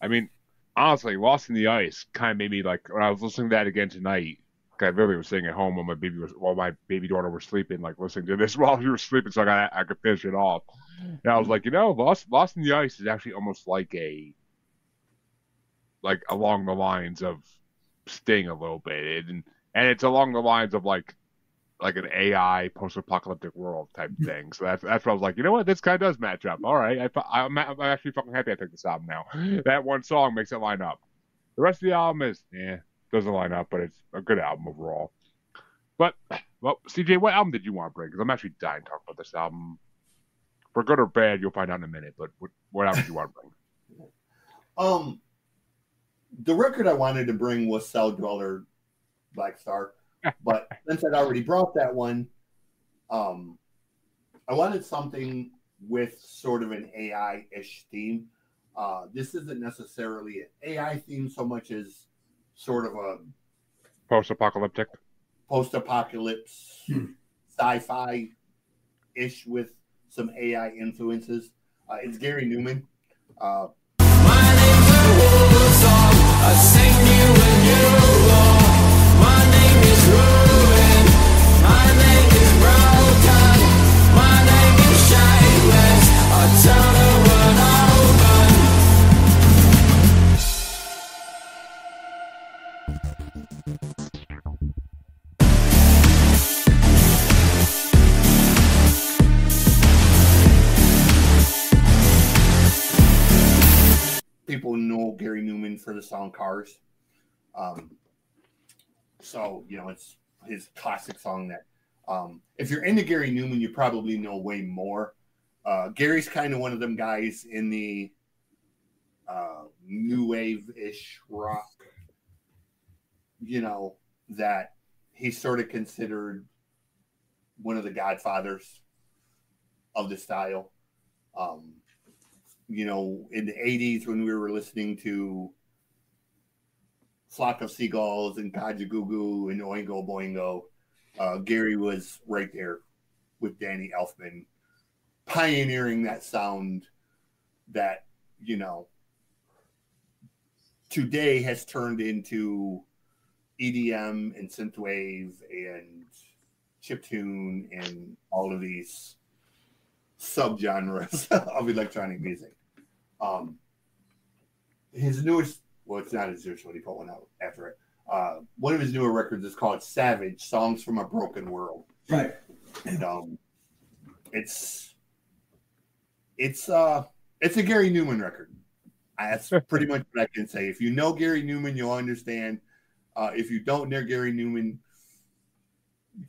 I mean, honestly, Lost in the Ice kind of made me like when I was listening to that again tonight. I really was sitting at home while my baby daughter was sleeping, like listening to this while she was sleeping, so I could finish it off. And I was like, Lost in the Ice is actually almost like along the lines of Sting a little bit, and it's along the lines of like an AI post-apocalyptic world type thing. So that's what I was like, you know what, this kind of does match up. All right, I'm actually fucking happy I picked this album now. That one song makes it line up. The rest of the album doesn't line up, but it's a good album overall. But, well, CJ, what album did you want to bring? Because I'm actually dying to talk about this album. For good or bad, you'll find out in a minute. But what album did you want to bring? The record I wanted to bring was Cell Dweller, Black Star. But since I'd already brought that one, I wanted something with sort of an AI-ish theme. This isn't necessarily an AI theme so much as sort of a Post-apocalypse, sci-fi-ish with some AI influences. It's Gary Numan. My name's a wolf song. I sing you when you're wrong. My name is ruin. My name is broken. My name is shameless. I turn around open. People know Gary Numan for the song Cars. So, it's his classic song that if you're into Gary Numan, you probably know way more. Gary's kind of one of them guys in the new wave-ish rock, that he's sort of considered one of the godfathers of the style. In the 80s when we were listening to Flock of Seagulls and Kaja Goo Goo and Oingo Boingo, Gary was right there with Danny Elfman, pioneering that sound that, today has turned into EDM and synthwave and chiptune and all of these subgenres of electronic music. His newest, it's not his newest one, he put one out after it. One of his newer records is called Savage, Songs from a Broken World. Right. And it's a Gary Numan record. That's pretty much what I can say. If you know Gary Numan, you'll understand. If you don't know Gary Numan,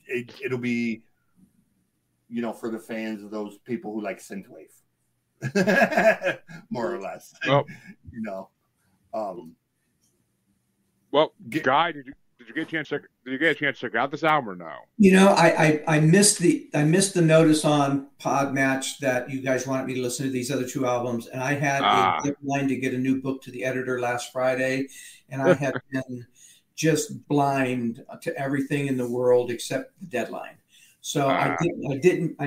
it'll be, for the fans of those people who like synthwave, more or less. Well, Guy, did you get a chance to check out this album or no? I missed the notice on Podmatch that you guys wanted me to listen to these other two albums, and I had a deadline to get a new book to the editor last Friday, and I had been just blind to everything in the world except the deadline. So I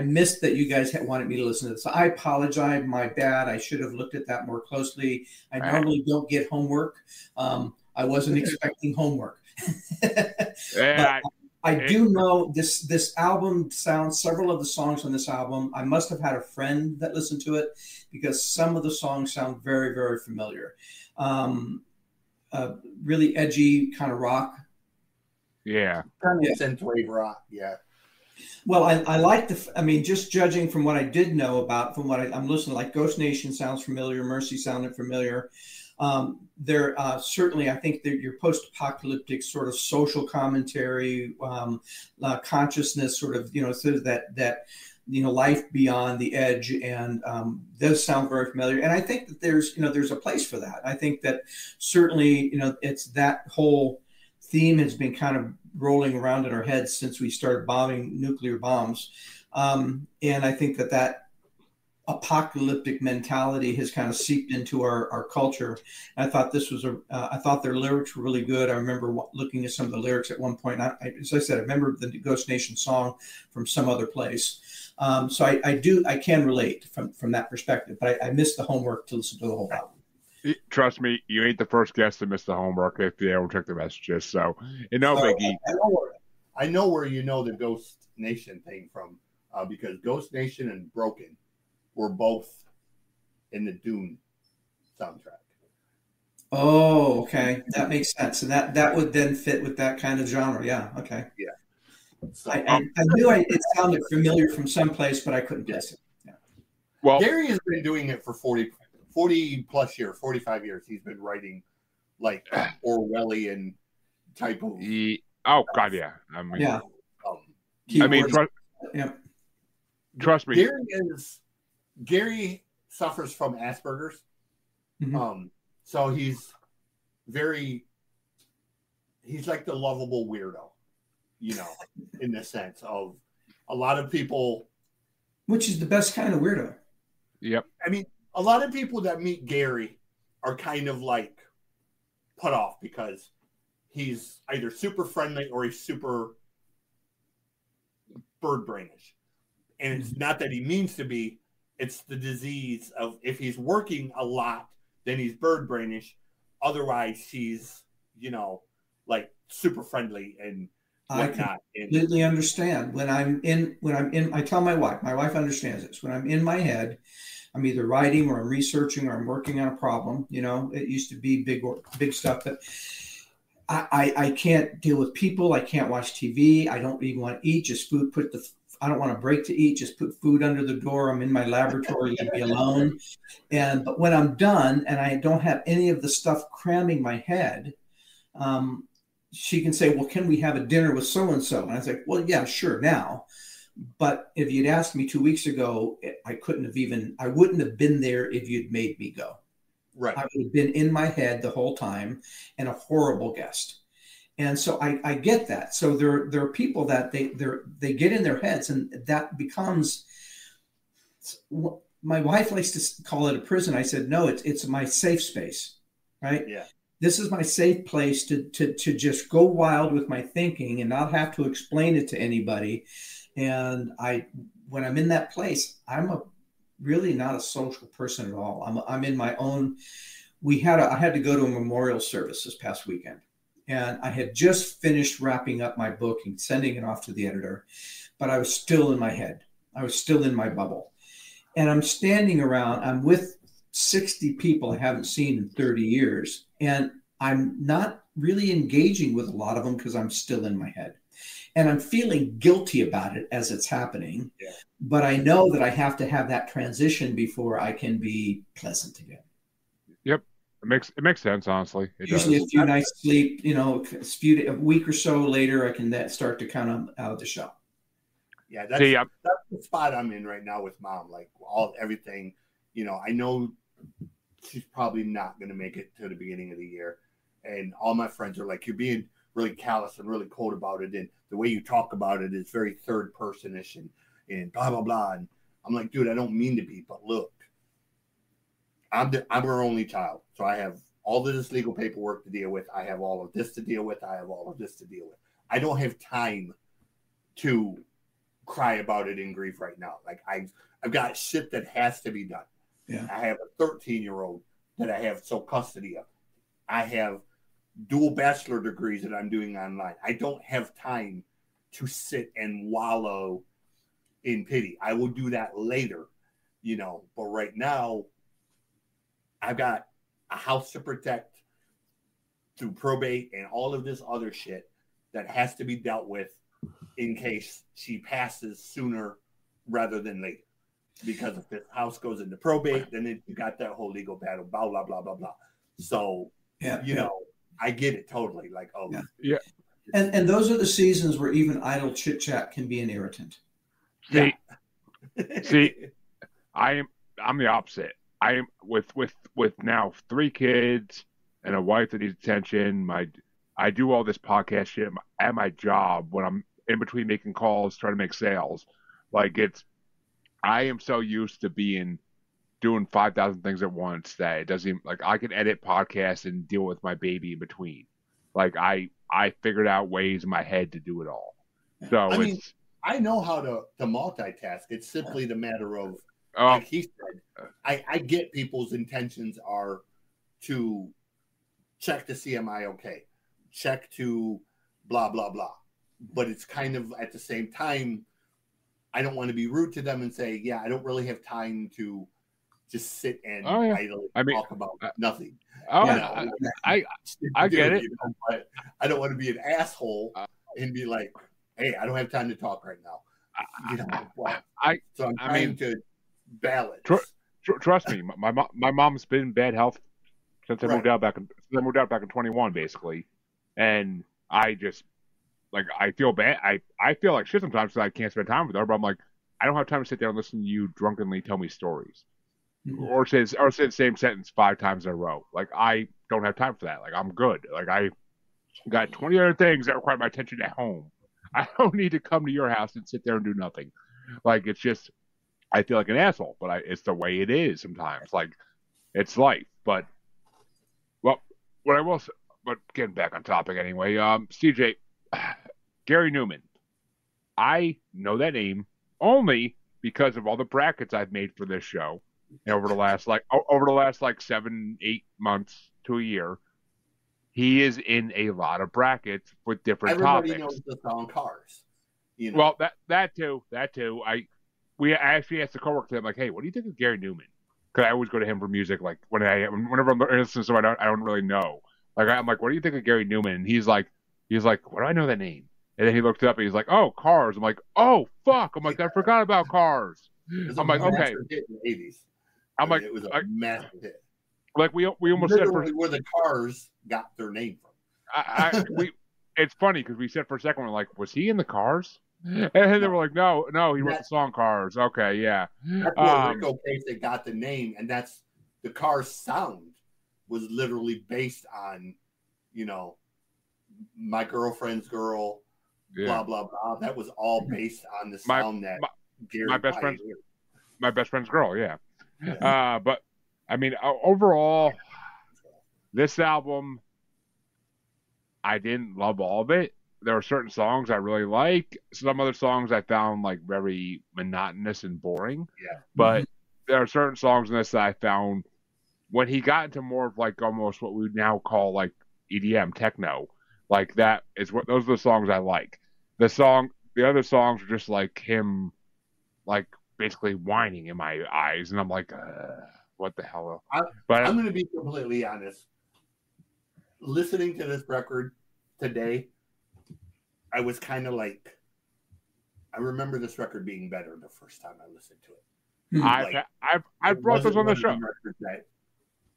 missed that you guys wanted me to listen to this. I apologize, my bad. I should have looked at that more closely. I normally don't get homework. I wasn't expecting homework. But I do know this album sounds, several of the songs on this album, I must have had a friend that listened to it because some of the songs sound very, very familiar. Really edgy kind of rock. Yeah. Kind of synthwave rock, yeah. Well, I like just judging from what I did know about, from what I'm listening, like Ghost Nation sounds familiar, Mercy sounded familiar. They're certainly, I think that your post-apocalyptic sort of social commentary, consciousness, sort of that life beyond the edge, and those sound very familiar. And I think that there's a place for that. I think that certainly it's that whole theme has been kind of rolling around in our heads since we started bombing nuclear bombs, and I think that apocalyptic mentality has kind of seeped into our culture. And I thought I thought their lyrics were really good. I remember looking at some of the lyrics at one point. As I said, I remember the Ghost Nation song from some other place. So I can relate from that perspective, but I missed the homework to listen to the whole album. Trust me, you ain't the first guest to miss the homework if you ever check the messages. So, no biggie. I know where you know the Ghost Nation thing from, because Ghost Nation and Broken were both in the Dune soundtrack. Oh, okay, that makes sense, and that would then fit with that kind of genre. Yeah, okay. Yeah. So I knew it sounded familiar from someplace, but I couldn't place it. Yeah. Well, Gary has been doing it for 40 plus years, 45 years. He's been writing like Orwellian type of. Oh God, yeah. I mean, Yeah. Yeah. Trust me. Gary suffers from Asperger's. Mhm. So he's like the lovable weirdo, in the sense of a lot of people. Which is the best kind of weirdo. Yep. I mean, a lot of people that meet Gary are kind of like put off because he's either super friendly or he's super bird brainish. And it's not that he means to be, it's the disease of if he's working a lot, then he's bird brainish. Otherwise, he's, like super friendly and whatnot. I completely understand. When I'm in, I tell my wife understands this. When I'm in my head, I'm either writing or I'm researching or I'm working on a problem. It used to be big stuff, but I can't deal with people. I can't watch TV. I don't even want to eat. Just food. I don't want a break to eat. Just put food under the door. I'm in my laboratory. Leave me alone. But when I'm done and I don't have any of the stuff cramming my head, she can say, "Well, can we have a dinner with so and so?" And I was like, "Well, yeah, sure, now." But if you'd asked me 2 weeks ago, I wouldn't have been there if you'd made me go. Right. I would have been in my head the whole time and a horrible guest. And so I get that. So there are people that they get in their heads, and that becomes. My wife likes to call it a prison. I said, no, it's my safe space, right? Yeah. This is my safe place to just go wild with my thinking and not have to explain it to anybody. And when I'm in that place, I'm really not a social person at all. I'm in my own. I had to go to a memorial service this past weekend, and I had just finished wrapping up my book and sending it off to the editor, but I was still in my head. I was still in my bubble, and I'm standing around. I'm with 60 people I haven't seen in 30 years, and I'm not really engaging with a lot of them because I'm still in my head. And I'm feeling guilty about it as it's happening, but I know that I have to have that transition before I can be pleasant again. Yep, it makes sense, honestly. Usually a few nights sleep, a week or so later, I can start to kind of out of the shell. Yeah, that's the spot I'm in right now with Mom. Like everything, I know she's probably not going to make it to the beginning of the year, and all my friends are like, "You're being really callous and really cold about it, and the way you talk about it is very third personish and blah blah blah." And I'm like, dude, I don't mean to be, but look, I'm her only child, so I have all of this legal paperwork to deal with. I have all of this to deal with. I have all of this to deal with. I don't have time to cry about it in grief right now. Like I've got shit that has to be done. Yeah, I have a 13-year-old that I have sole custody of. I have dual bachelor degrees that I'm doing online. I don't have time to sit and wallow in pity. I will do that later, but right now I've got a house to protect through probate and all of this other shit that has to be dealt with in case she passes sooner rather than later. Because if this house goes into probate, then you got that whole legal battle, blah, blah, blah, blah, blah. So, I get it totally. Like, yeah. And those are the seasons where even idle chit chat can be an irritant. See, I'm the opposite. I am with now 3 kids and a wife that needs attention. I do all this podcast shit at my job when I'm in between making calls, trying to make sales. Like I am so used to doing 5,000 things at once that it doesn't even, like, I can edit podcasts and deal with my baby in between. Like I figured out ways in my head to do it all. So I mean, I know how to multitask. It's simply the matter of, like he said, I get people's intentions are to check to see am I okay, check to blah blah blah, but it's kind of at the same time, I don't want to be rude to them and say, yeah, I don't really have time to just sit and idly talk about nothing. I get it. But I don't want to be an asshole and be like, hey, I don't have time to talk right now. So I'm trying to balance. Trust me, my mom's been in bad health since I moved out back in 21, basically, and I just I feel bad. I feel like shit sometimes because I can't spend time with her. But I'm like, I don't have time to sit there and listen to you drunkenly tell me stories, or say the same sentence 5 times in a row. Like I don't have time for that. Like I'm good. Like I got 20 other things that require my attention at home. I don't need to come to your house and sit there and do nothing. Like it's just, I feel like an asshole, but it's the way it is sometimes. Like it's life. But well, what I will say, but getting back on topic anyway. CJ, Gary Numan. I know that name only because of all the brackets I've made for this show over the last 7-8 months to a year. He is in a lot of brackets with different topics. Everybody knows the song Cars. You know? Well, that too. I actually asked the coworker today, I'm like, hey, what do you think of Gary Numan? Because I always go to him for music. Like whenever I'm listening to someone I don't really know. Like I'm like, what do you think of Gary Numan? And he's like, what do I know that name? And then he looked up and he's like, oh, Cars. I'm like, oh fuck. I'm like, I forgot about Cars. I'm like, okay. Hit in the 80s. I'm like, it was a massive hit. Like we almost said where the Cars got their name from. It's funny because we said for a second we're like, was he in the Cars? And then they were like, no, he wrote the song Cars. Okay, yeah. That's where Rico Casey got the name, and that's the Cars sound was literally based on, my girlfriend's girl, blah blah blah. That was all based on the sound that Gary my best friend's girl, yeah. But I mean, overall, this album, I didn't love all of it. There are certain songs I really like. Some other songs I found very monotonous and boring. Yeah. But there are certain songs in this that I found when he got into more of almost what we would now call EDM techno. That is those are the songs I like. The other songs are just him, basically whining in my eyes, and I'm like, what the hell? I'm going to be completely honest. Listening to this record today, I was kind of I remember this record being better the first time I listened to it. I brought those on the show.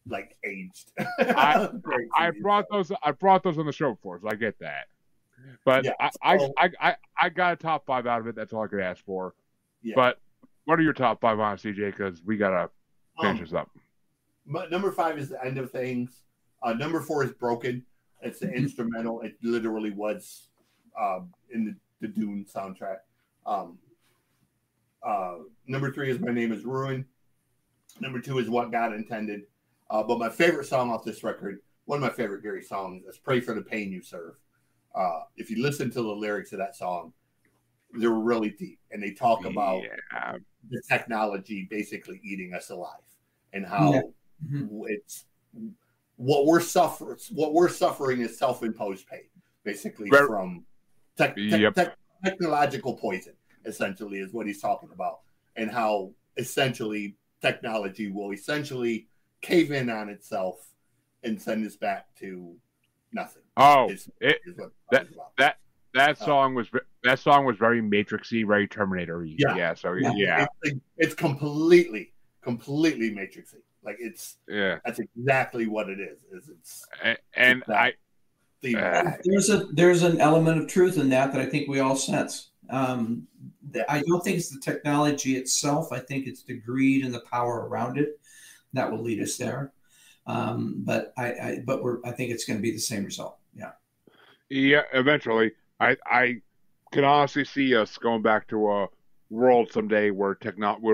That, aged. I brought those on the show before, so I get that. But yeah, I got a top 5 out of it. That's all I could ask for. Yeah. But what are your top 5 on CJ? Because we gotta finish this up. Number 5 is The End of Things. Number 4 is Broken. It's the instrumental. It literally was in the Dune soundtrack. Number 3 is My Name is Ruin. Number 2 is What God Intended. But my favorite song off this record, one of my favorite Gary songs, is Pray for the Pain You Serve. If you listen to the lyrics of that song, they're really deep. And they talk about the technology basically eating us alive and how it's what we're suffering is self-imposed pain, basically from technological poison, essentially, is what he's talking about. And how essentially technology will essentially cave in on itself and send us back to nothing. Oh, that song was very Matrixy, very Terminator-y. Yeah. So it's completely Matrixy. That's exactly what it is. There's an element of truth in that I think we all sense. I don't think it's the technology itself. I think it's the greed and the power around it that will lead us there. But I think it's going to be the same result. Yeah. Yeah. Eventually, I can honestly see us going back to world someday where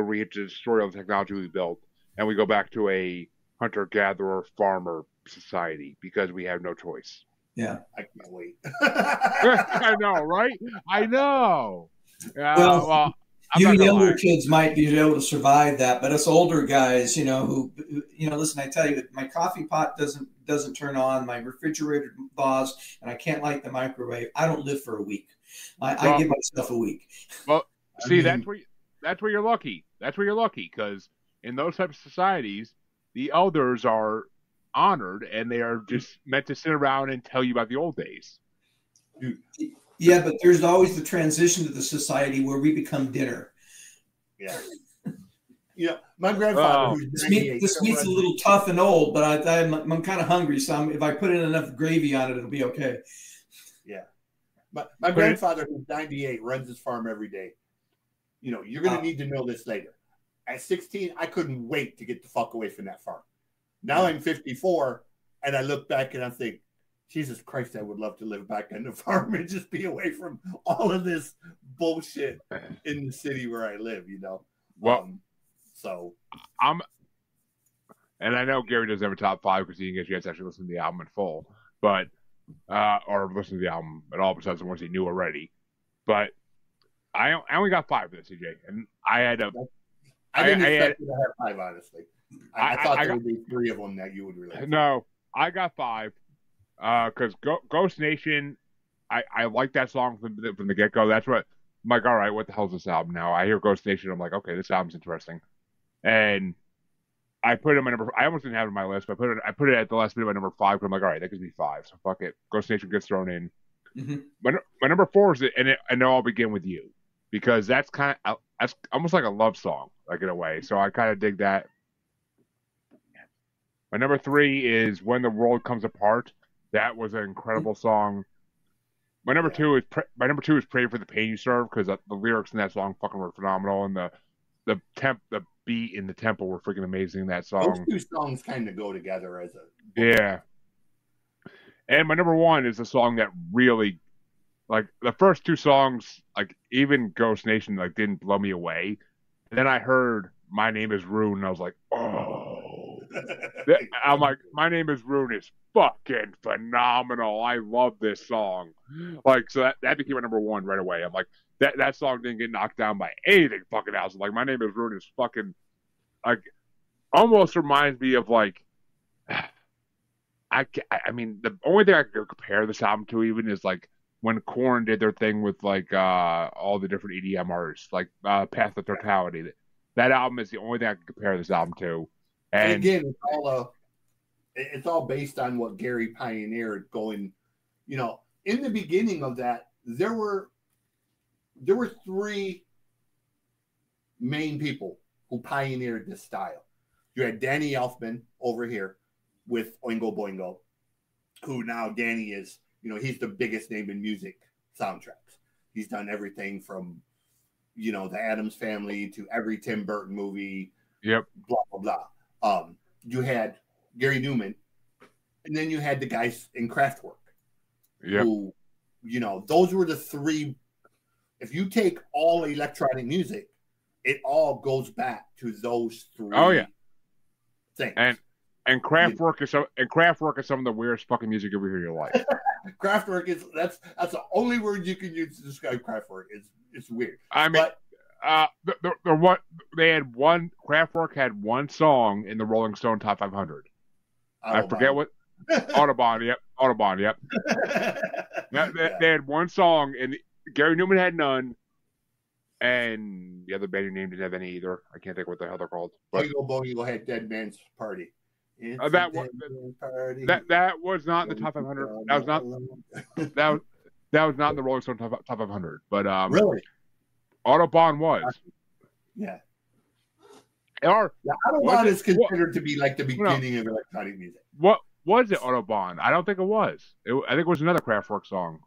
we hit to destroy all the technology we built, and we go back to a hunter-gatherer farmer society because we have no choice. Yeah. I can't wait. I know, right? I know. Well, I'm you not gonna younger lie. kids might be able to survive that, but us older guys, who listen, I tell you, my coffee pot doesn't turn on, my refrigerator thaws, and I can't light the microwave. I don't live for a week. I give myself a week. Well, I see, mean- that's where you're lucky. That's where you're lucky because in those types of societies, the elders are honored and they are just meant to sit around and tell you about the old days. Yeah, but there's always the transition to the society where we become dinner. Yeah. My grandfather, Oh. who's This 98, meat's a little tough and old, but I'm kind of hungry, so if I put in enough gravy on it, it'll be okay. Yeah. My grandfather, who's 98, runs his farm every day. You're going to need to know this later. At 16, I couldn't wait to get the fuck away from that farm. Now I'm 54, and I look back and I think, Jesus Christ, I would love to live back on the farm and just be away from all of this bullshit in the city where I live, Well, and I know Gary doesn't have a top 5 because he didn't get a chance to actually listen to the album in full, but or listen to the album at all besides the ones he knew already. But I only got 5 for this, CJ, and I had a. I didn't expect you to have 5, honestly. I thought there would be 3 of them that you would relate to. No, I got 5 because Ghost Nation, I like that song from the get-go. That's what I'm like, all right, what the hell is this album now? I hear Ghost Nation, I'm like, okay, this album's interesting. And I put it in my number. I almost didn't have it on my list, but I put it at the last minute, my number 5. But I'm like, all right, that gives me 5, so fuck it. Ghost Nation gets thrown in. Mm-hmm. My number 4 is and I'll begin with you because that's almost like a love song, like in a way. So I kind of dig that. My number 3 is When the World Comes Apart. That was an incredible song. My number 2 is Pray for the Pain You Serve because the lyrics in that song fucking were phenomenal, and the beat in the tempo were freaking amazing in that song. Those 2 songs kind of go together as a yeah. And my number 1 is a song that really, like, the first 2 songs, like, even Ghost Nation, like, didn't blow me away. And then I heard My Name is Rune, and I was like, oh. I'm like, My Name is Rune is fucking phenomenal. I love this song. Like, so that became my number 1 right away. I'm like, that song didn't get knocked down by anything fucking else. I'm like, My Name is Rune is fucking, like, almost reminds me of, like, I mean, the only thing I could compare this album to even is, like, when Korn did their thing with, like, all the different EDM artists, like, Path of Totality. That album is the only thing I can compare this album to. And again, it's all based on what Gary pioneered. Going, in the beginning of that, there were 3 main people who pioneered this style. You had Danny Elfman over here with Oingo Boingo, who now Danny is, he's the biggest name in music soundtracks. He's done everything from, the Addams Family to every Tim Burton movie. Yep. Blah blah blah. You had Gary Numan, and then you had the guys in Kraftwerk. Yep. Who, those were the 3. If you take all electronic music, it all goes back to those 3. Oh yeah. Things. And Kraftwerk is some of the weirdest fucking music you ever hear in your life. Kraftwerk is that's the only word you can use to describe Kraftwerk. It's weird. I mean, Kraftwerk had one song in the Rolling Stone Top 500. I forget what. Autobahn, yep. They had one song, and Gary Numan had none, and the other band name didn't have any either. I can't think what the hell they're called. But Oingo Boingo had Dead Man's Party. That was not in the top 500. That was not in the Rolling Stone top 500. But really, Autobahn was. Yeah. Autobahn is considered to be like the beginning of electronic music. What was it, Autobahn? I don't think it was. I think it was another Kraftwerk song.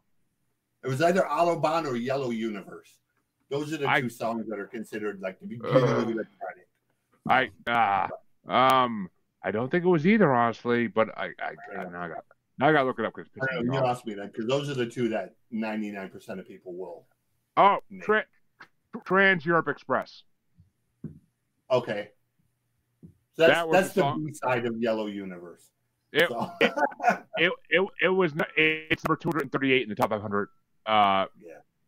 It was either Autobahn or Yellow Universe. Those are the 2 songs that are considered like the beginning of electronic. I don't think it was either, honestly. But I got to look it up because you lost me then, because those are the 2 that 99% of people will. Oh, Trans Europe Express. Okay. So That was that's the the song. B side of Yellow Universe. It So, it was it's number 238 in the top 500 yeah.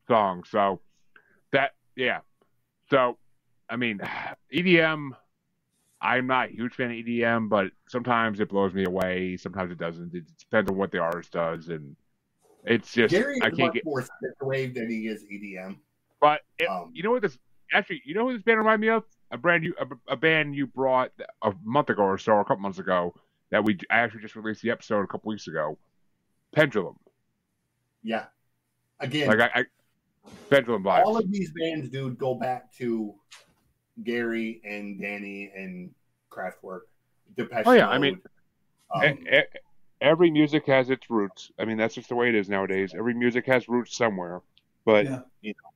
songs. So that So I mean EDM. I'm not a huge fan of EDM, but sometimes it blows me away. Sometimes it doesn't. It depends on what the artist does, and it's just Gary is I can't much get. more synthwave than he is EDM. But Um, you know who this band reminded me of? A band you brought a month ago or so, or a couple months ago, that I actually just released the episode a couple weeks ago. Pendulum. Yeah. Again, Like I Pendulum vibes. all of these bands, dude, go back to Gary and Danny and Kraftwerk. Depeche Oh yeah, Mode. I mean, Um, every music has its roots. I mean, that's just the way it is nowadays. Every music has roots somewhere. But Yeah. you know,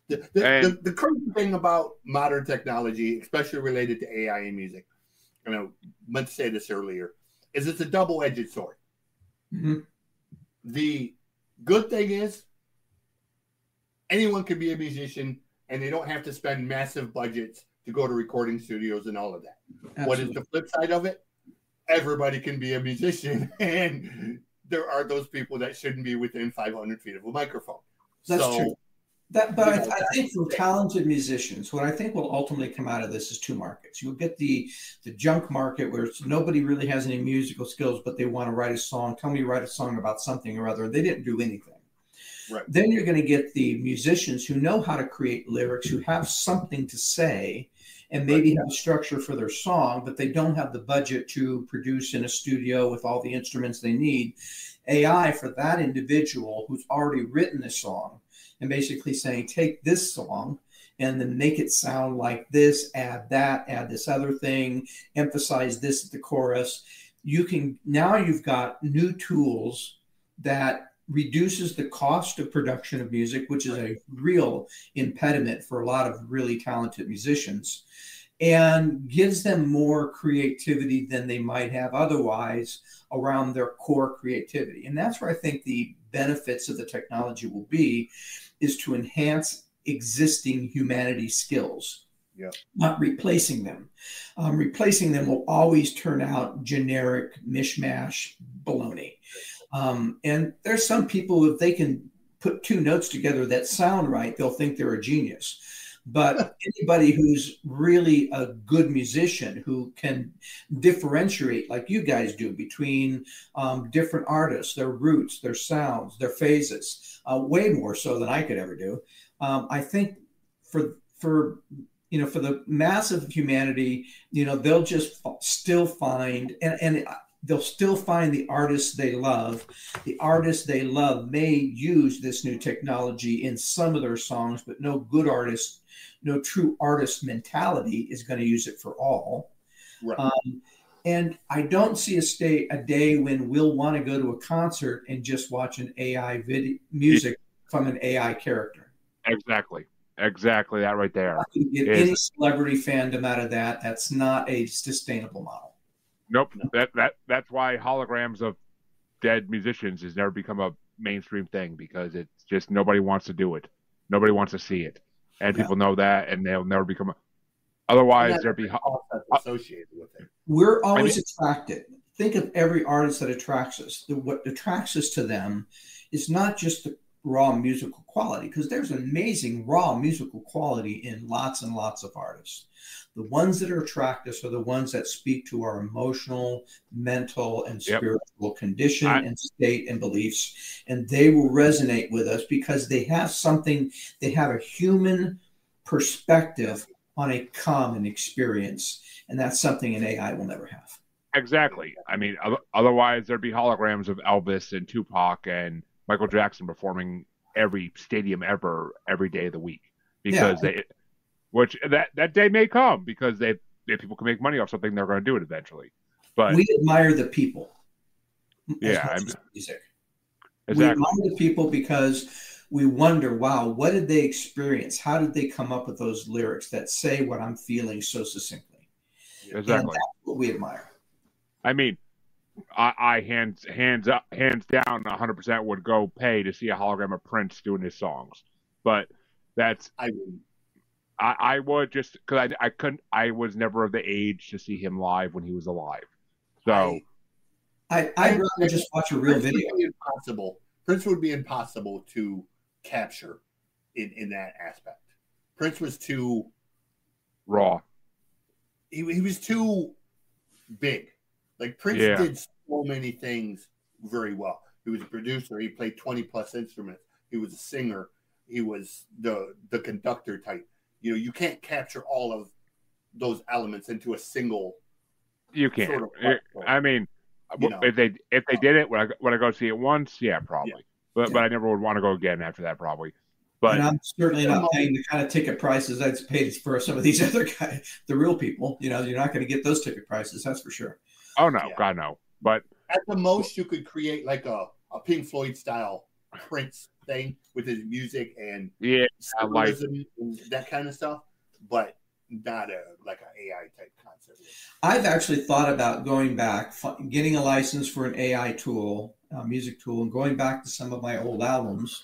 the crazy thing about modern technology, especially related to AI and music, I meant to say this earlier, is it's a double-edged sword. Mhm. The good thing is anyone can be a musician and they don't have to spend massive budgets to go to recording studios and all of that. What is Absolutely. the flip side of it? Everybody can be a musician, and there are those people that shouldn't be within 500 feet of a microphone. That's So, true. But you know, I think for talented musicians, what I think will ultimately come out of this is two markets. You'll get the junk market where nobody really has any musical skills, but they want to write a song. Tell me you write a song about something or other. They didn't do anything. Right. Then you're going to get the musicians who know how to create lyrics, who have something to say, and maybe have a structure for their song, but they don't have the budget to produce in a studio with all the instruments they need. AI for that individual who's already written a song and basically saying, take this song and then make it sound like this, add that, add this other thing, emphasize this at the chorus. You've got new tools that reduces the cost of production of music, which is a real impediment for a lot of really talented musicians, and gives them more creativity than they might have otherwise around their core creativity. And that's where I think the benefits of the technology will be, is to enhance existing humanity skills. Yeah. Not replacing them. Replacing them will always turn out generic mishmash baloney. And there's some people, if they can put two notes together that sound right, they'll think they're a genius. But anybody who's really a good musician, who can differentiate, like you guys do, between different artists, their roots, their sounds, their phases, way more so than I could ever do. I think for the mass of humanity, they'll just still find and they'll still find the artists they love. The artists they love may use this new technology in some of their songs, but no good artist, no true artist mentality is going to use it for all. Right. And I don't see a day when we'll want to go to a concert and just watch an AI music from an AI character. Exactly that right there. Get any celebrity fandom out of that. That's not a sustainable model. Nope. That's why holograms of dead musicians has never become a mainstream thing, because it's just nobody wants to do it. Nobody wants to see it, and people know that, and they'll never become. Otherwise, there'd be associated with it. We're always attracted. Think of every artist that attracts us. What attracts us to them is not just the raw musical quality, because there's amazing raw musical quality in lots and lots of artists. The ones that attract us are the ones that speak to our emotional, mental, and spiritual condition and state and beliefs. And they will resonate with us because they have something, they have a human perspective on a common experience. And that's something an AI will never have. Exactly. I mean, otherwise there'd be holograms of Elvis and Tupac and Michael Jackson performing every stadium ever, every day of the week, because that day may come, because if people can make money off something, they're going to do it eventually. But we admire the people. Music. Exactly. We admire the people because we wonder, wow, what did they experience? How did they come up with those lyrics that say what I'm feeling so succinctly? Exactly. And that's what we admire. I mean, I hands down 100% would go pay to see a hologram of Prince doing his songs. But That's I wouldn't. I would just because I couldn't. I was never of the age to see him live when he was alive. So I'd rather just watch a real Prince video. would be impossible. Prince would be impossible to capture in that aspect. Prince was too raw. He was too big. Like Prince Yeah. did so many things very well. He was a producer. He played 20 plus instruments. He was a singer. He was the conductor type. You know, you can't capture all of those elements into a single. You can't. Sort of platform. I mean, You know. if they did it, would I go see it once? Yeah, probably. Yeah. But I never would want to go again after that, probably. But And I'm certainly not paying the kind of ticket prices I'd paid for some of these other guys, the real people. You know, you're not going to get those ticket prices, that's for sure. oh no, Yeah. God no. But At the most, you could create like a Pink Floyd style Prince thing with his music and yeah, like symbolism and that kind of stuff, but not like an AI type concept. I've actually thought about going back, getting a license for an AI tool, music tool, and going back to some of my old albums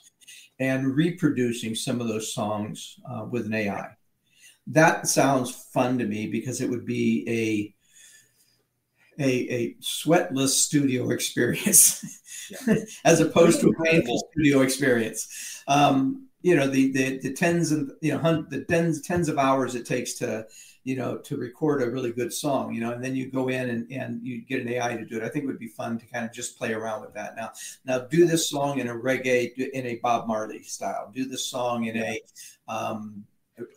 and reproducing some of those songs with an AI. That sounds fun to me because it would be a sweatless studio experience as opposed to a painful studio experience. You know, the tens and the tens of hours it takes to record a really good song, and then you go in and you get an AI to do it. I think it would be fun to kind of just play around with that. Now do this song in a reggae, in a Bob Marley style, do this song in a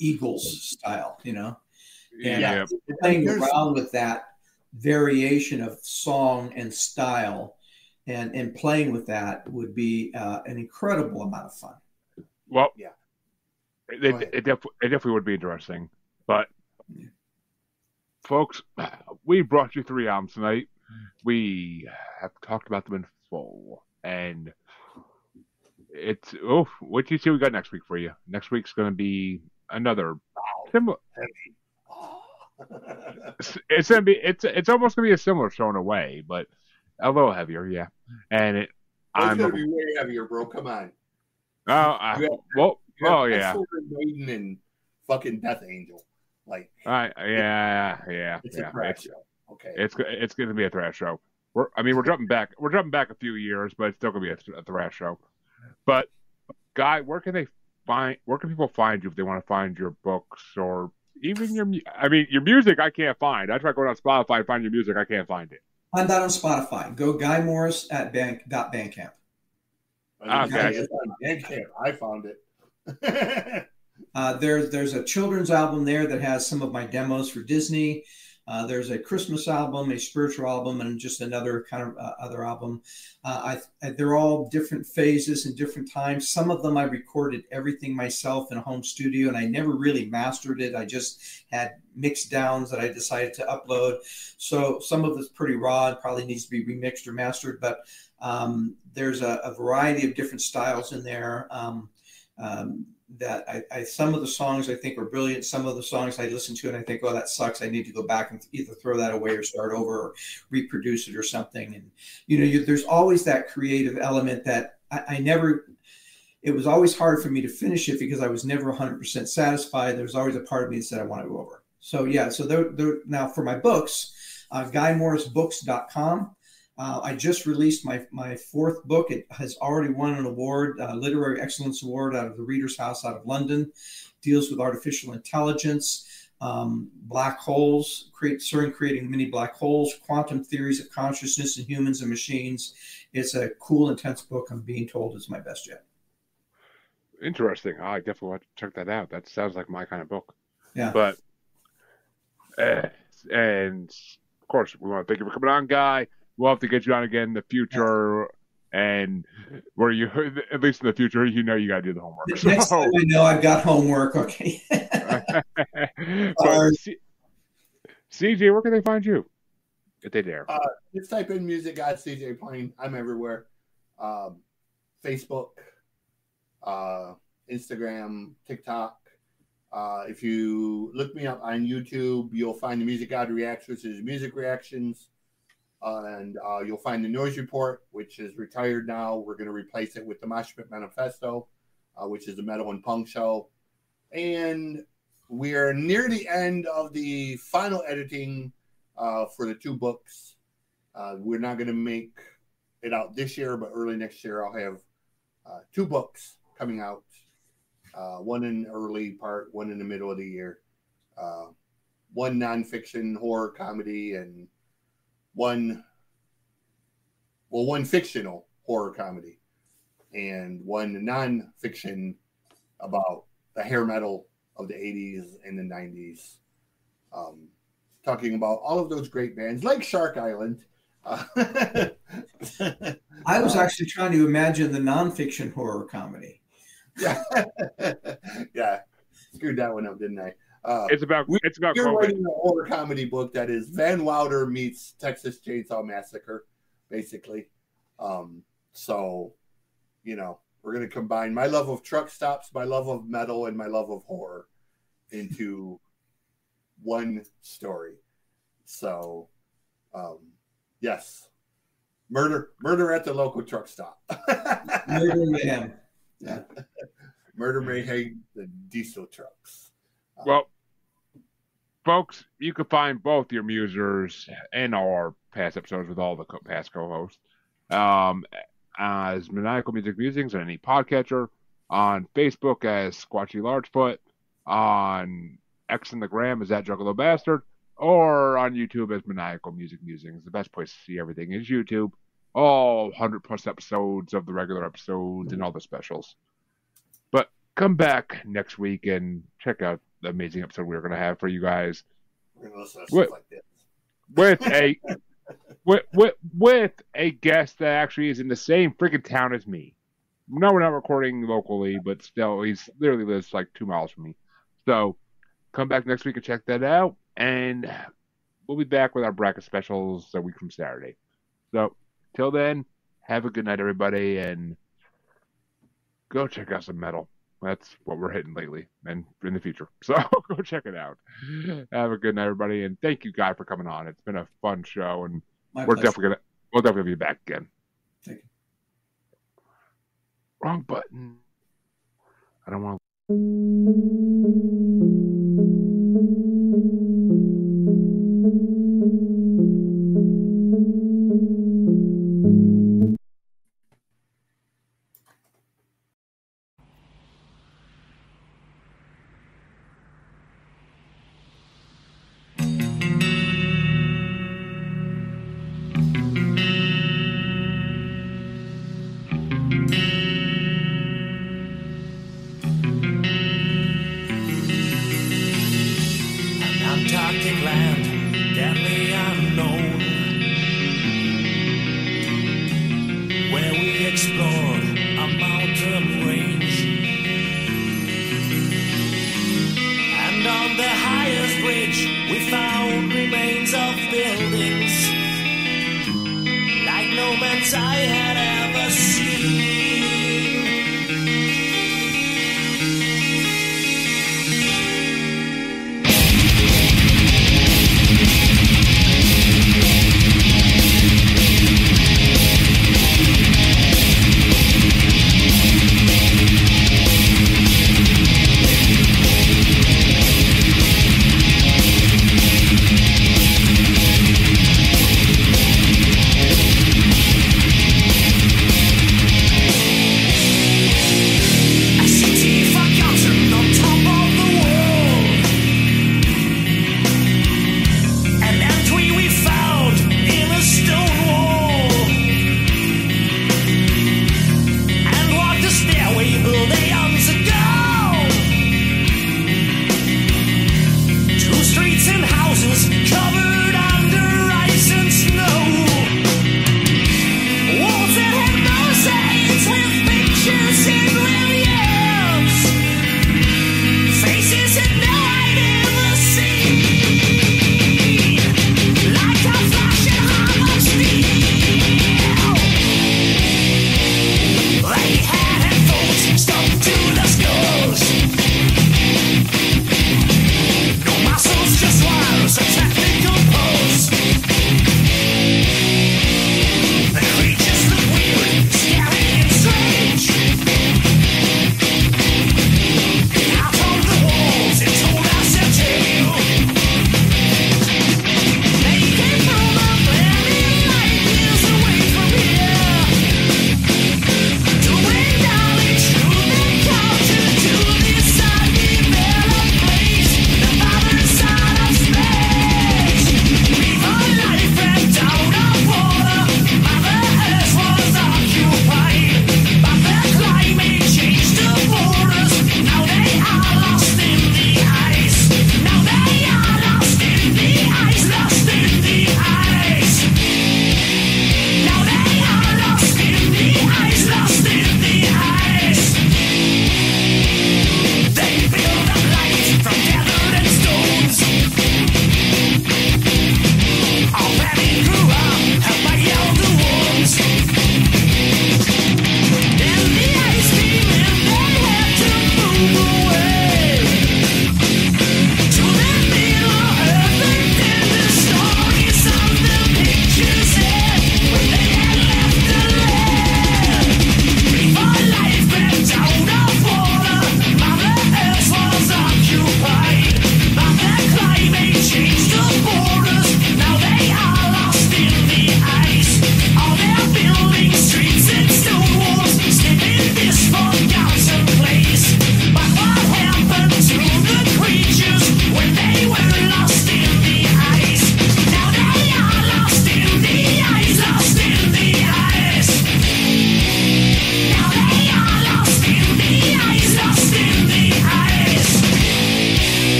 Eagles style, and playing around with that variation of song and style and playing with that would be an incredible amount of fun. well, Yeah. it definitely would be interesting. But folks, we brought you 3 albums tonight. We have talked about them in full, and it's what do you see we got next week for you? Next week's going to be another similar. It's gonna be it's almost gonna be a similar show in a way, but a little heavier, yeah. And It's gonna be way heavier, bro. Come on. Yeah. Maiden and fucking Death Angel, like yeah. it's a thrash show. Okay, It's gonna be a thrash show. We're jumping back a few years, but it's still gonna be a thrash show. But Guy, where can people find you if they want to find your books or even your music? I can't find. I try going on Spotify and find your music. I can't find it. I'm not on Spotify. Go Guy Morris at Bandcamp. Okay. It's on Bandcamp. I found it. There's a children's album there that has some of my demos for Disney. There's a Christmas album, a spiritual album, and just another kind of other album. They're all different phases and different times. Some of them I recorded everything myself in a home studio, and I never really mastered it. I just had mixed downs that I decided to upload. So some of it's pretty raw. It probably needs to be remixed or mastered, but there's a variety of different styles in there. That some of the songs I think are brilliant. Some of the songs I listen to and I think, oh, that sucks. I need to go back and either throw that away or start over or reproduce it or something. And, there's always that creative element that I never, it was always hard for me to finish it because I was never 100% satisfied. There's always a part of me that said I want to go over. So, yeah. So now for my books, GuyMorrisBooks.com. I just released my 4th book. It has already won an award, Literary Excellence Award out of the Reader's House out of London. Deals with artificial intelligence, black holes, creating mini black holes, quantum theories of consciousness in humans and machines. It's a cool, intense book. I'm being told it's my best yet. Interesting. I definitely want to check that out. That sounds like my kind of book. Yeah. But and of course, we want to thank you for coming on, Guy. We'll have to get you on again in the future, and where you, at least in the future, you got to do the homework. Next time I know I've got homework, okay. But CJ, where can they find you if they dare? Just type in music at CJ Plain. I'm everywhere. Facebook, Instagram, TikTok. If you look me up on YouTube, you'll find the Music God Reacts, which is music reactions. And you'll find the Noise Report, which is retired now. We're going to replace it with the Mosh Pit Manifesto, which is the metal and punk show. And we are near the end of the final editing for the 2 books. We're not going to make it out this year, but early next year I'll have 2 books coming out. One in the early part, one in the middle of the year. One nonfiction horror comedy and one fictional horror comedy and one nonfiction about the hair metal of the 80s and the 90s. Talking about all of those great bands like Shark Island. I was actually trying to imagine the nonfiction horror comedy. Yeah. Yeah. Screwed that one up, didn't I? It's about We're COVID. writing a horror comedy book that is Van Wilder meets Texas Chainsaw Massacre, basically. So, we're going to combine my love of truck stops, my love of metal, and my love of horror into one story. So, yes, murder at the local truck stop. Murder mayhem. Yeah. Murder mayhem, the diesel trucks. Well, folks, you can find both your musers and our past episodes with all the past co-hosts as Maniacal Music Musings on any podcatcher, on Facebook as Squatchy Largefoot, on X and the Gram as that Juggalo Bastard, or on YouTube as Maniacal Music Musings. The best place to see everything is YouTube. All 100+ episodes of the regular episodes and all the specials. But come back next week and check out the amazing episode we're going to have for you guys. We're going to listen to stuff like this. With a guest that actually is in the same freaking town as me. No, we're not recording locally, but still, he's literally lives like 2 miles from me. So come back next week and check that out, and we'll be back with our bracket specials a week from Saturday. So till then, have a good night, everybody, and go check out some metal. That's what we're hitting lately and in the future. So go check it out. Have a good night, everybody, and thank you, Guy, for coming on. It's been a fun show, and we'll definitely be back again. Thank you. Wrong button. I don't want. Antarctic land, deadly unknown, where we explored a mountain range, and on the highest ridge we found remains of buildings like no man's eye had ever seen.